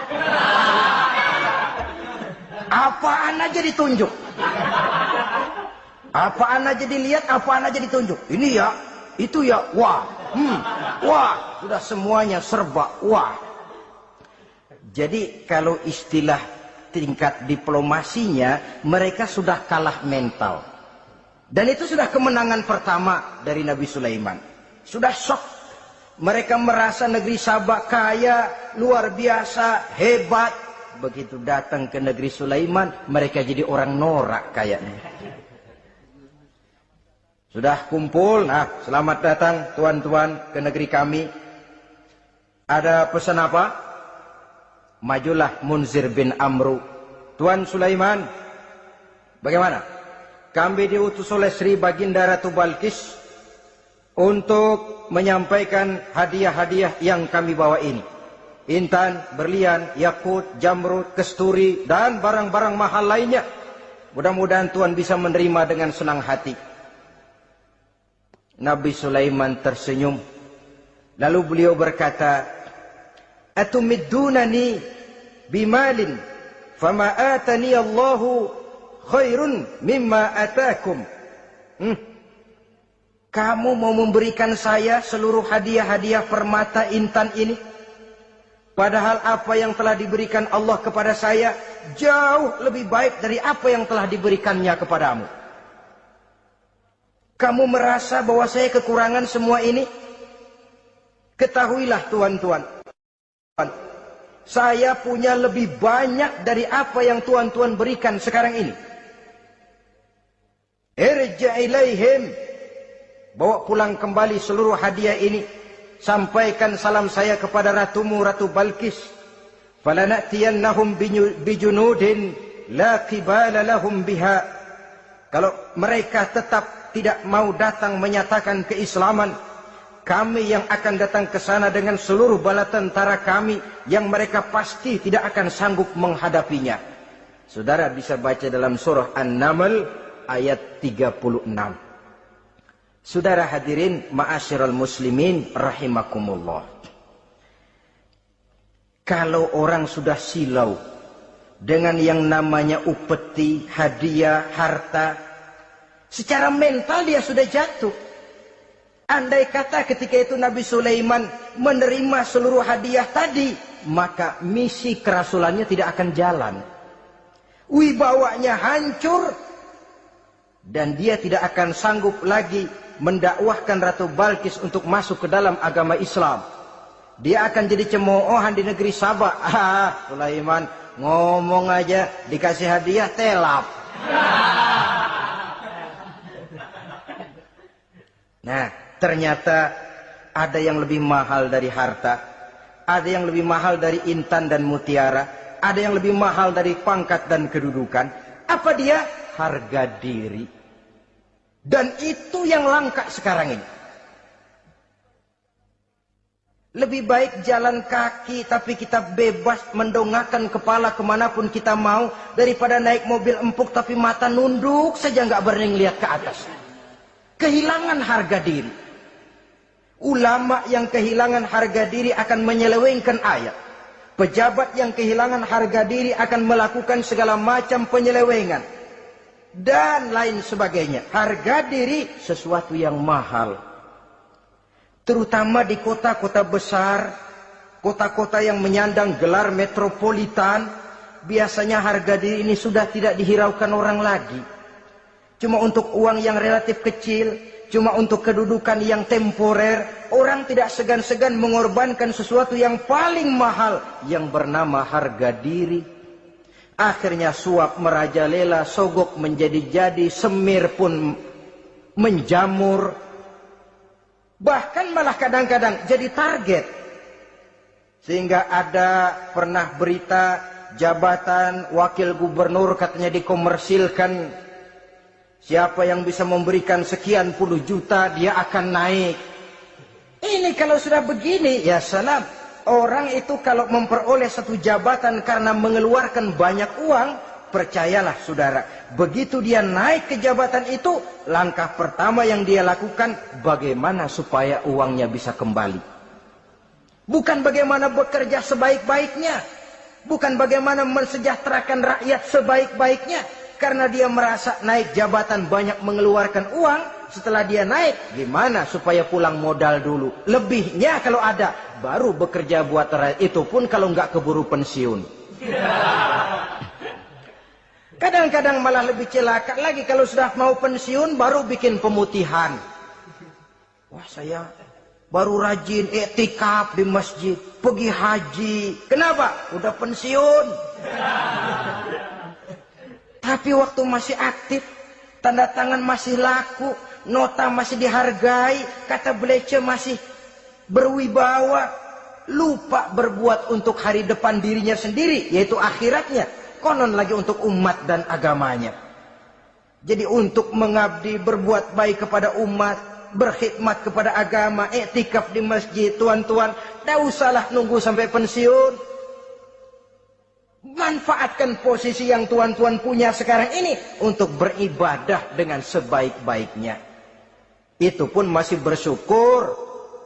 Apaan aja ditunjuk. Apaan aja dilihat, apaan aja ditunjuk. Ini ya, itu ya, wah. Wah, sudah semuanya serba wah. Jadi kalau istilah tingkat diplomasinya, mereka sudah kalah mental. Dan itu sudah kemenangan pertama dari Nabi Sulaiman. Sudah shock. Mereka merasa negeri Sabah kaya, luar biasa, hebat. Begitu datang ke negeri Sulaiman, mereka jadi orang norak kayaknya. Sudah kumpul, nah selamat datang tuan-tuan ke negeri kami. Ada pesan apa? Majulah Munzir bin Amru. Tuan Sulaiman, bagaimana? Kami diutus oleh Sri Baginda Ratu Balkis untuk menyampaikan hadiah-hadiah yang kami bawa ini. Intan, berlian, yakut, jamrud, kesturi, dan barang-barang mahal lainnya. Mudah-mudahan Tuan bisa menerima dengan senang hati. Nabi Sulaiman tersenyum. Lalu beliau berkata, Atumiddunani bimalin, fama atani Allahu khairun mimma atakum. Kamu mau memberikan saya seluruh hadiah-hadiah permata intan ini? Padahal apa yang telah diberikan Allah kepada saya jauh lebih baik dari apa yang telah diberikannya kepadamu. Kamu merasa bahwa saya kekurangan semua ini? Ketahuilah tuan-tuan, saya punya lebih banyak dari apa yang tuan-tuan berikan sekarang ini. Irja' ilaihim, bawa pulang kembali seluruh hadiah ini. Sampaikan salam saya kepada ratumu, Ratu Balkis. Falanatiyannahum bijunudin la qibala lahum biha. Kalau mereka tetap tidak mau datang menyatakan keislaman, kami yang akan datang ke sana dengan seluruh bala tentara kami yang mereka pasti tidak akan sanggup menghadapinya. Saudara bisa baca dalam surah An-Naml ayat 36. Saudara hadirin ma'asyiral muslimin rahimakumullah. Kalau orang sudah silau dengan yang namanya upeti, hadiah, harta, secara mental dia sudah jatuh. Andai kata ketika itu Nabi Sulaiman menerima seluruh hadiah tadi, maka misi kerasulannya tidak akan jalan. Wibawanya hancur dan dia tidak akan sanggup lagi mendakwahkan Ratu Balkis untuk masuk ke dalam agama Islam. Dia akan jadi cemoohan di negeri Sabah. Sulaiman ngomong aja dikasih hadiah telap. Nah, ternyata ada yang lebih mahal dari harta, ada yang lebih mahal dari intan dan mutiara, ada yang lebih mahal dari pangkat dan kedudukan. Apa dia? Harga diri. Dan itu yang langka sekarang ini. Lebih baik jalan kaki tapi kita bebas mendongakkan kepala kemanapun kita mau, daripada naik mobil empuk tapi mata nunduk saja nggak berani lihat ke atas. Kehilangan harga diri. Ulama yang kehilangan harga diri akan menyelewengkan ayat. Pejabat yang kehilangan harga diri akan melakukan segala macam penyelewengan dan lain sebagainya. Harga diri sesuatu yang mahal. Terutama di kota-kota besar, kota-kota yang menyandang gelar metropolitan, biasanya harga diri ini sudah tidak dihiraukan orang lagi. Cuma untuk uang yang relatif kecil, cuma untuk kedudukan yang temporer, orang tidak segan-segan mengorbankan sesuatu yang paling mahal yang bernama harga diri. Akhirnya suap merajalela, sogok menjadi-jadi, semir pun menjamur. Bahkan malah kadang-kadang jadi target. Sehingga ada pernah berita jabatan wakil gubernur katanya dikomersilkan. Siapa yang bisa memberikan sekian puluh juta dia akan naik. Ini kalau sudah begini ya salam. Orang itu kalau memperoleh satu jabatan karena mengeluarkan banyak uang, percayalah saudara, begitu dia naik ke jabatan itu, langkah pertama yang dia lakukan, bagaimana supaya uangnya bisa kembali. Bukan bagaimana bekerja sebaik-baiknya, bukan bagaimana mensejahterakan rakyat sebaik-baiknya, karena dia merasa naik jabatan banyak mengeluarkan uang. Setelah dia naik, gimana supaya pulang modal dulu, lebihnya kalau ada, baru bekerja buat rakyat, itu pun kalau nggak keburu pensiun. Kadang-kadang malah lebih celaka lagi, kalau sudah mau pensiun baru bikin pemutihan. Wah, saya baru rajin iktikaf di masjid, pergi haji. Kenapa? Udah pensiun. Tapi waktu masih aktif, tanda tangan masih laku, nota masih dihargai, kata belece masih berwibawa, lupa berbuat untuk hari depan dirinya sendiri, yaitu akhiratnya. Konon lagi untuk umat dan agamanya. Jadi untuk mengabdi, berbuat baik kepada umat, berkhidmat kepada agama, iktikaf di masjid, tuan-tuan, tak usahlah nunggu sampai pensiun. Manfaatkan posisi yang tuan-tuan punya sekarang ini untuk beribadah dengan sebaik-baiknya. Itu pun masih bersyukur,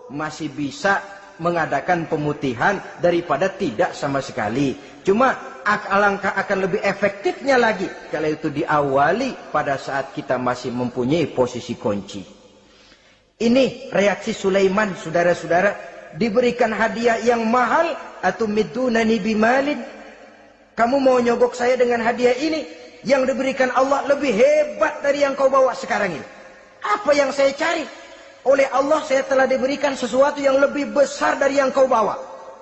masih bisa mengadakan pemutihan daripada tidak sama sekali. Cuma alangkah akan lebih efektifnya lagi kalau itu diawali pada saat kita masih mempunyai posisi kunci. Ini reaksi Sulaiman, saudara-saudara, diberikan hadiah yang mahal. Atumidunani bimalin, kamu mau nyogok saya dengan hadiah ini? Yang diberikan Allah lebih hebat dari yang kau bawa sekarang ini. Apa yang saya cari? Oleh Allah saya telah diberikan sesuatu yang lebih besar dari yang kau bawa.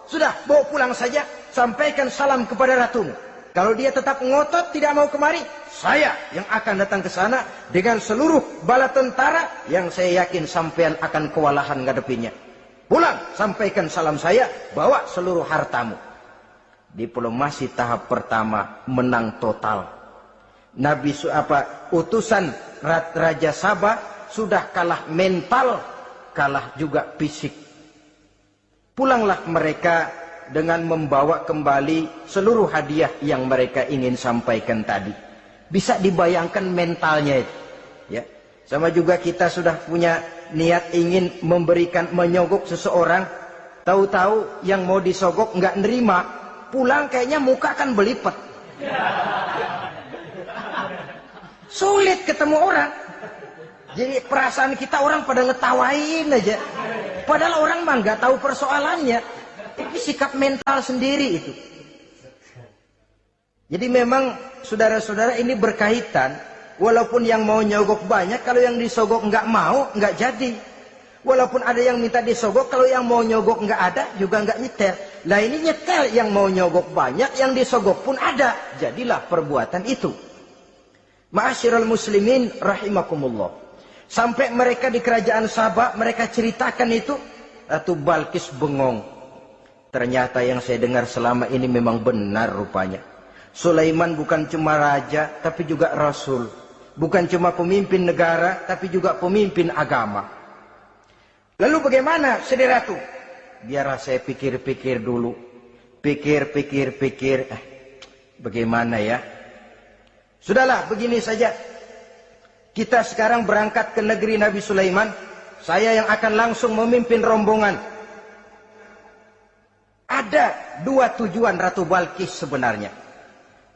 Sudah, bawa pulang saja, sampaikan salam kepada ratumu. Kalau dia tetap ngotot tidak mau kemari, saya yang akan datang ke sana dengan seluruh bala tentara yang saya yakin sampean akan kewalahan ngadepinnya. Pulang, sampaikan salam saya, bawa seluruh hartamu. Diplomasi tahap pertama menang total. Utusan Raja Sabah sudah kalah mental, kalah juga fisik. Pulanglah mereka dengan membawa kembali seluruh hadiah yang mereka ingin sampaikan tadi. Bisa dibayangkan mentalnya itu. Ya. Sama juga kita sudah punya niat ingin memberikan, menyogok seseorang, tahu-tahu yang mau disogok nggak nerima, pulang kayaknya muka kan belipet. Sulit ketemu orang. Jadi perasaan kita orang pada ngetawain aja. Padahal orang mah nggak tahu persoalannya. Tapi sikap mental sendiri itu. Jadi memang saudara-saudara ini berkaitan. Walaupun yang mau nyogok banyak, kalau yang disogok nggak mau, nggak jadi. Walaupun ada yang minta disogok, kalau yang mau nyogok nggak ada, juga nggak nyetel. Lah ini nyetel, yang mau nyogok banyak, yang disogok pun ada. Jadilah perbuatan itu. Ma'asyiral muslimin rahimakumullah. Sampai mereka di kerajaan Sabah, mereka ceritakan itu, Ratu Balkis bengong. Ternyata yang saya dengar selama ini memang benar rupanya. Sulaiman bukan cuma raja, tapi juga rasul. Bukan cuma pemimpin negara, tapi juga pemimpin agama. Lalu bagaimana, Saudara Ratu? biarlah saya pikir-pikir dulu. Pikir. Bagaimana ya? Sudahlah, begini saja. Kita sekarang berangkat ke negeri Nabi Sulaiman. Saya yang akan langsung memimpin rombongan. Ada dua tujuan Ratu Balkis sebenarnya.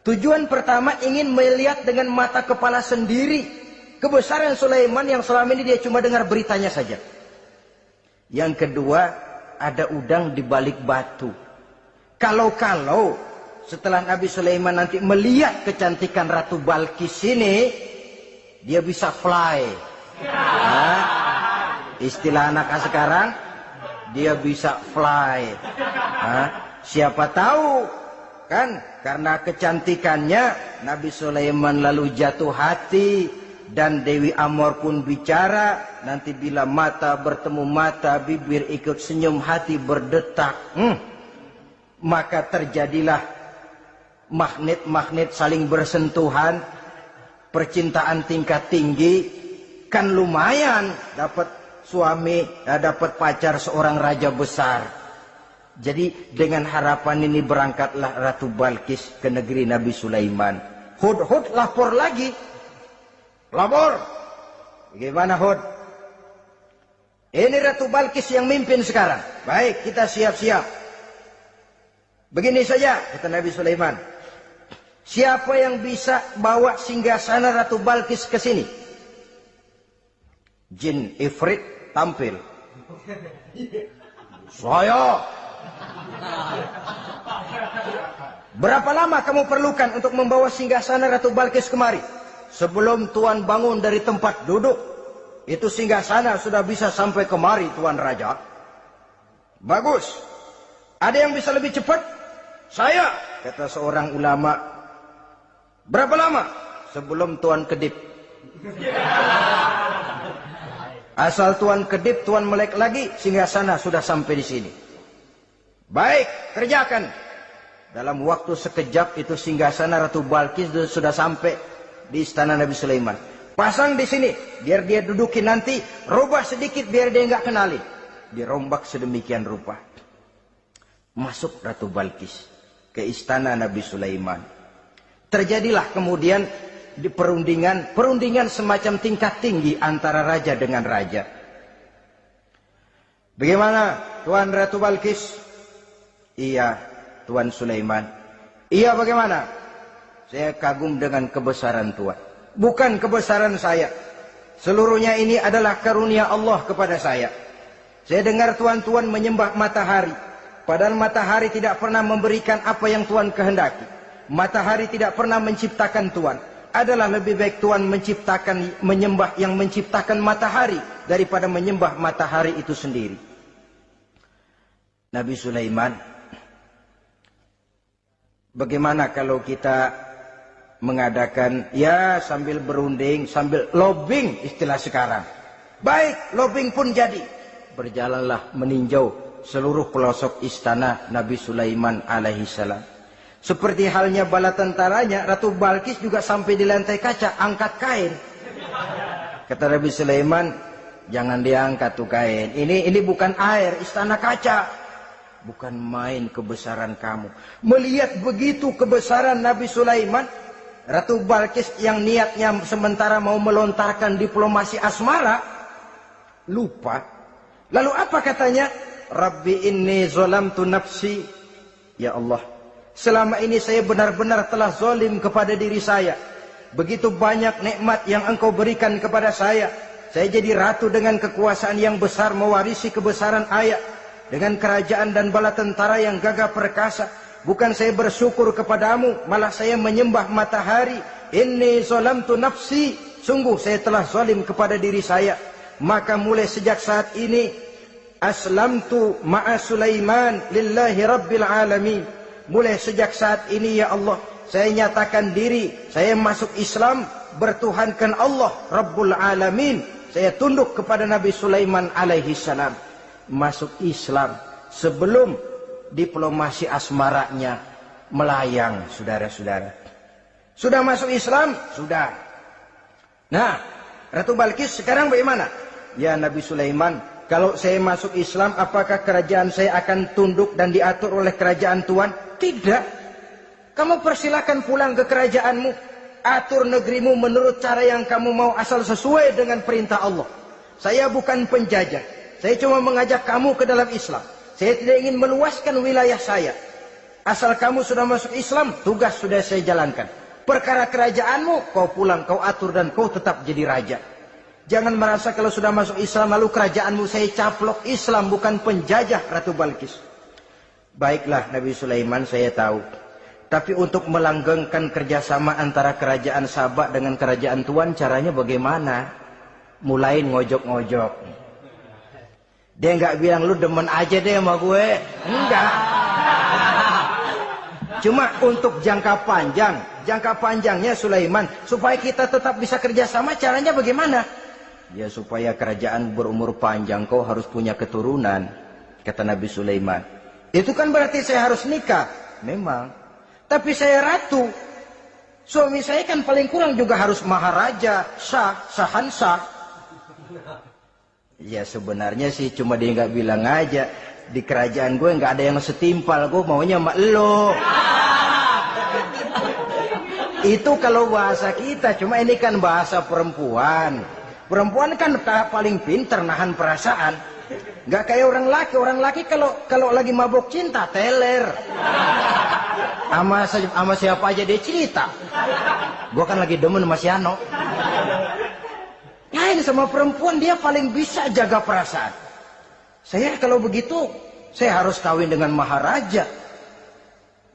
Tujuan pertama ingin melihat dengan mata kepala sendiri kebesaran Sulaiman yang selama ini dia cuma dengar beritanya saja. Yang kedua, ada udang di balik batu. Kalau setelah Nabi Sulaiman nanti melihat kecantikan Ratu Balkis ini, dia bisa fly. Nah, istilah anak sekarang, dia bisa fly. Nah, siapa tahu kan karena kecantikannya Nabi Sulaiman lalu jatuh hati dan Dewi Amor pun bicara. Nanti bila mata bertemu mata, bibir ikut senyum, hati berdetak. Maka terjadilah magnet-magnet saling bersentuhan, percintaan tingkat tinggi. Kan lumayan dapat suami, dapat pacar seorang raja besar. Jadi dengan harapan ini berangkatlah Ratu Balkis ke negeri Nabi Sulaiman. Hud lapor lagi. Lapor. Bagaimana Hud? Ini Ratu Balkis yang mimpin sekarang. Baik, kita siap-siap. Begini saja, kata Nabi Sulaiman. Siapa yang bisa bawa singgasana Ratu Balkis ke sini? Jin Ifrit tampil. Saya. Berapa lama kamu perlukan untuk membawa singgasana Ratu Balkis kemari? Sebelum Tuan bangun dari tempat duduk, itu singgasana sudah bisa sampai kemari, Tuan Raja. Bagus. Ada yang bisa lebih cepat? Saya, kata seorang ulama. Berapa lama? Sebelum Tuan kedip. Asal Tuan kedip, Tuan melek lagi, singgasana sudah sampai di sini. Baik, kerjakan. Dalam waktu sekejap itu singgasana Ratu Balkis sudah sampai di istana Nabi Sulaiman. Pasang di sini, biar dia dudukin nanti, rubah sedikit biar dia nggak kenali. Dirombak sedemikian rupa. Masuk Ratu Balkis ke istana Nabi Sulaiman. Terjadilah kemudian di perundingan semacam tingkat tinggi antara raja dengan raja. Bagaimana Tuan Ratu Balkis? Iya, Tuan Sulaiman. Iya, bagaimana? Saya kagum dengan kebesaran Tuan. Bukan kebesaran saya. Seluruhnya ini adalah karunia Allah kepada saya. Saya dengar tuan-tuan menyembah matahari. Padahal matahari tidak pernah memberikan apa yang Tuan kehendaki. Matahari tidak pernah menciptakan Tuan. Adalah lebih baik Tuan menyembah yang menciptakan matahari daripada menyembah matahari itu sendiri. Nabi Sulaiman, bagaimana kalau kita mengadakan ya sambil berunding, sambil lobbying istilah sekarang. Baik, lobbying pun jadi. Berjalanlah meninjau seluruh pelosok istana Nabi Sulaiman alaihissalam. Seperti halnya bala tentaranya, Ratu Balkis juga sampai di lantai kaca, angkat kain. Kata Nabi Sulaiman, jangan diangkat tuh kain. Ini bukan air, istana kaca. Bukan main kebesaran kamu. Melihat begitu kebesaran Nabi Sulaiman, Ratu Balkis yang niatnya sementara mau melontarkan diplomasi asmara, lupa. Lalu apa katanya? Rabbi inni zolamtu nafsi. Ya Allah, selama ini saya benar-benar telah zalim kepada diri saya. Begitu banyak nikmat yang Engkau berikan kepada saya. Saya jadi ratu dengan kekuasaan yang besar, mewarisi kebesaran ayah. Dengan kerajaan dan bala tentara yang gagah perkasa. Bukan saya bersyukur kepadamu, malah saya menyembah matahari. Inni zalamtu nafsi. Sungguh saya telah zalim kepada diri saya. Maka mulai sejak saat ini, aslamtu ma'a Sulaiman lillahi rabbil alamin. Mulai sejak saat ini ya Allah, saya nyatakan diri, saya masuk Islam, bertuhankan Allah Rabbul Alamin. Saya tunduk kepada Nabi Sulaiman alaihi salam. Masuk Islam sebelum diplomasi asmaranya melayang, saudara-saudara. Sudah masuk Islam? Sudah. Nah, Ratu Balkis sekarang bagaimana? Ya Nabi Sulaiman, Kalau saya masuk Islam, apakah kerajaan saya akan tunduk dan diatur oleh kerajaan Tuhan? Tidak. Kamu persilakan pulang ke kerajaanmu. Atur negerimu menurut cara yang kamu mau, asal sesuai dengan perintah Allah. Saya bukan penjajah. Saya cuma mengajak kamu ke dalam Islam. Saya tidak ingin meluaskan wilayah saya. Asal kamu sudah masuk Islam, tugas sudah saya jalankan. Perkara kerajaanmu, kau pulang, kau atur, dan kau tetap jadi raja. Jangan merasa kalau sudah masuk Islam lalu kerajaanmu saya caplok. Islam bukan penjajah Ratu Balkis. Baiklah Nabi Sulaiman, saya tahu. Tapi untuk melanggengkan kerjasama antara kerajaan Sabak dengan kerajaan Tuhan, caranya bagaimana? Mulain ngojok-ngojok. Dia nggak bilang lu demen aja deh sama gue. Enggak. Cuma untuk jangka panjang. Jangka panjangnya Sulaiman, supaya kita tetap bisa kerjasama, caranya bagaimana? Ya supaya kerajaan berumur panjang, kau harus punya keturunan, kata Nabi Sulaiman. Itu kan berarti saya harus nikah. Memang. Tapi saya ratu. Suami saya kan paling kurang juga harus maharaja, sahansah. Ya sebenarnya sih cuma dia nggak bilang aja. Di kerajaan gue nggak ada yang setimpal, gue maunya sama elo. Itu kalau bahasa kita, cuma ini kan bahasa perempuan. Perempuan kan paling pinter nahan perasaan. Nggak kayak orang laki. Orang laki kalau lagi mabuk cinta, teler. Sama siapa aja dia cerita. Gua kan lagi demen sama si Ano. Lain sama perempuan, dia paling bisa jaga perasaan. Saya kalau begitu, saya harus kawin dengan maharaja.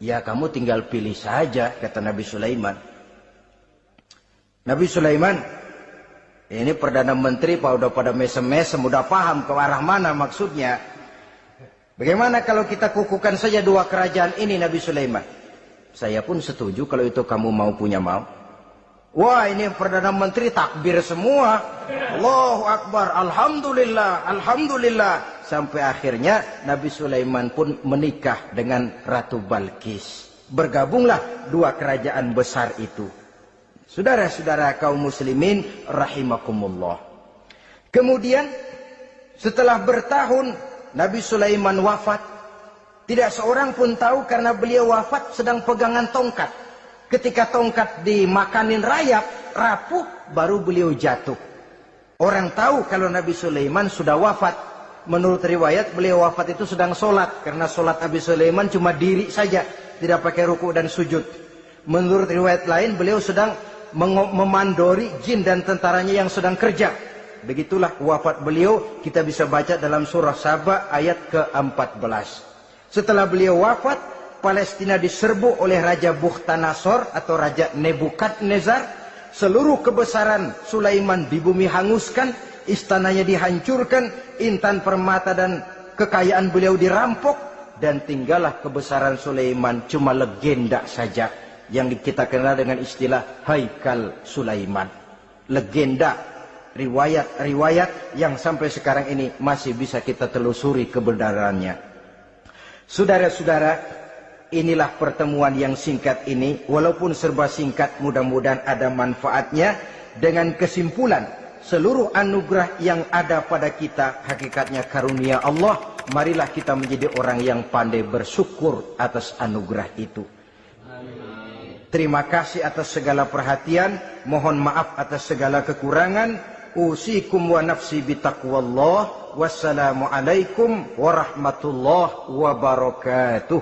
Ya kamu tinggal pilih saja, kata Nabi Sulaiman. Nabi Sulaiman, ini Perdana Menteri udah pada mesem-mesem, udah paham ke arah mana maksudnya. Bagaimana kalau kita kukuhkan saja dua kerajaan ini, Nabi Sulaiman? Saya pun setuju kalau itu kamu mau punya mau. Wah, ini Perdana Menteri takbir semua. Allahu Akbar, Alhamdulillah, Alhamdulillah. Sampai akhirnya Nabi Sulaiman pun menikah dengan Ratu Balkis. Bergabunglah dua kerajaan besar itu. Saudara-saudara kaum muslimin rahimakumullah. Kemudian setelah bertahun Nabi Sulaiman wafat. Tidak seorang pun tahu karena beliau wafat sedang pegangan tongkat. Ketika tongkat dimakanin rayap, rapuh, baru beliau jatuh. Orang tahu kalau Nabi Sulaiman sudah wafat. Menurut riwayat beliau wafat itu sedang sholat. Karena sholat Nabi Sulaiman cuma diri saja. Tidak pakai ruku dan sujud. Menurut riwayat lain beliau sedang memandori jin dan tentaranya yang sedang kerja. Begitulah wafat beliau, kita bisa baca dalam surah Saba ayat ke-14. Setelah beliau wafat, Palestina diserbu oleh Raja Bukhtanasor atau Raja Nebukadnezar. Seluruh kebesaran Sulaiman di bumi hanguskan, istananya dihancurkan, intan permata dan kekayaan beliau dirampok, dan tinggallah kebesaran Sulaiman cuma legenda saja. Yang kita kenal dengan istilah Haikal Sulaiman. Legenda, riwayat-riwayat yang sampai sekarang ini masih bisa kita telusuri kebenarannya. Saudara-saudara, inilah pertemuan yang singkat ini. Walaupun serba singkat, mudah-mudahan ada manfaatnya. Dengan kesimpulan, seluruh anugerah yang ada pada kita hakikatnya karunia Allah. Marilah kita menjadi orang yang pandai bersyukur atas anugerah itu. Terima kasih atas segala perhatian. Mohon maaf atas segala kekurangan. Usikum wa nafsi bitaqwallah. Wassalamualaikum warahmatullahi wabarakatuh.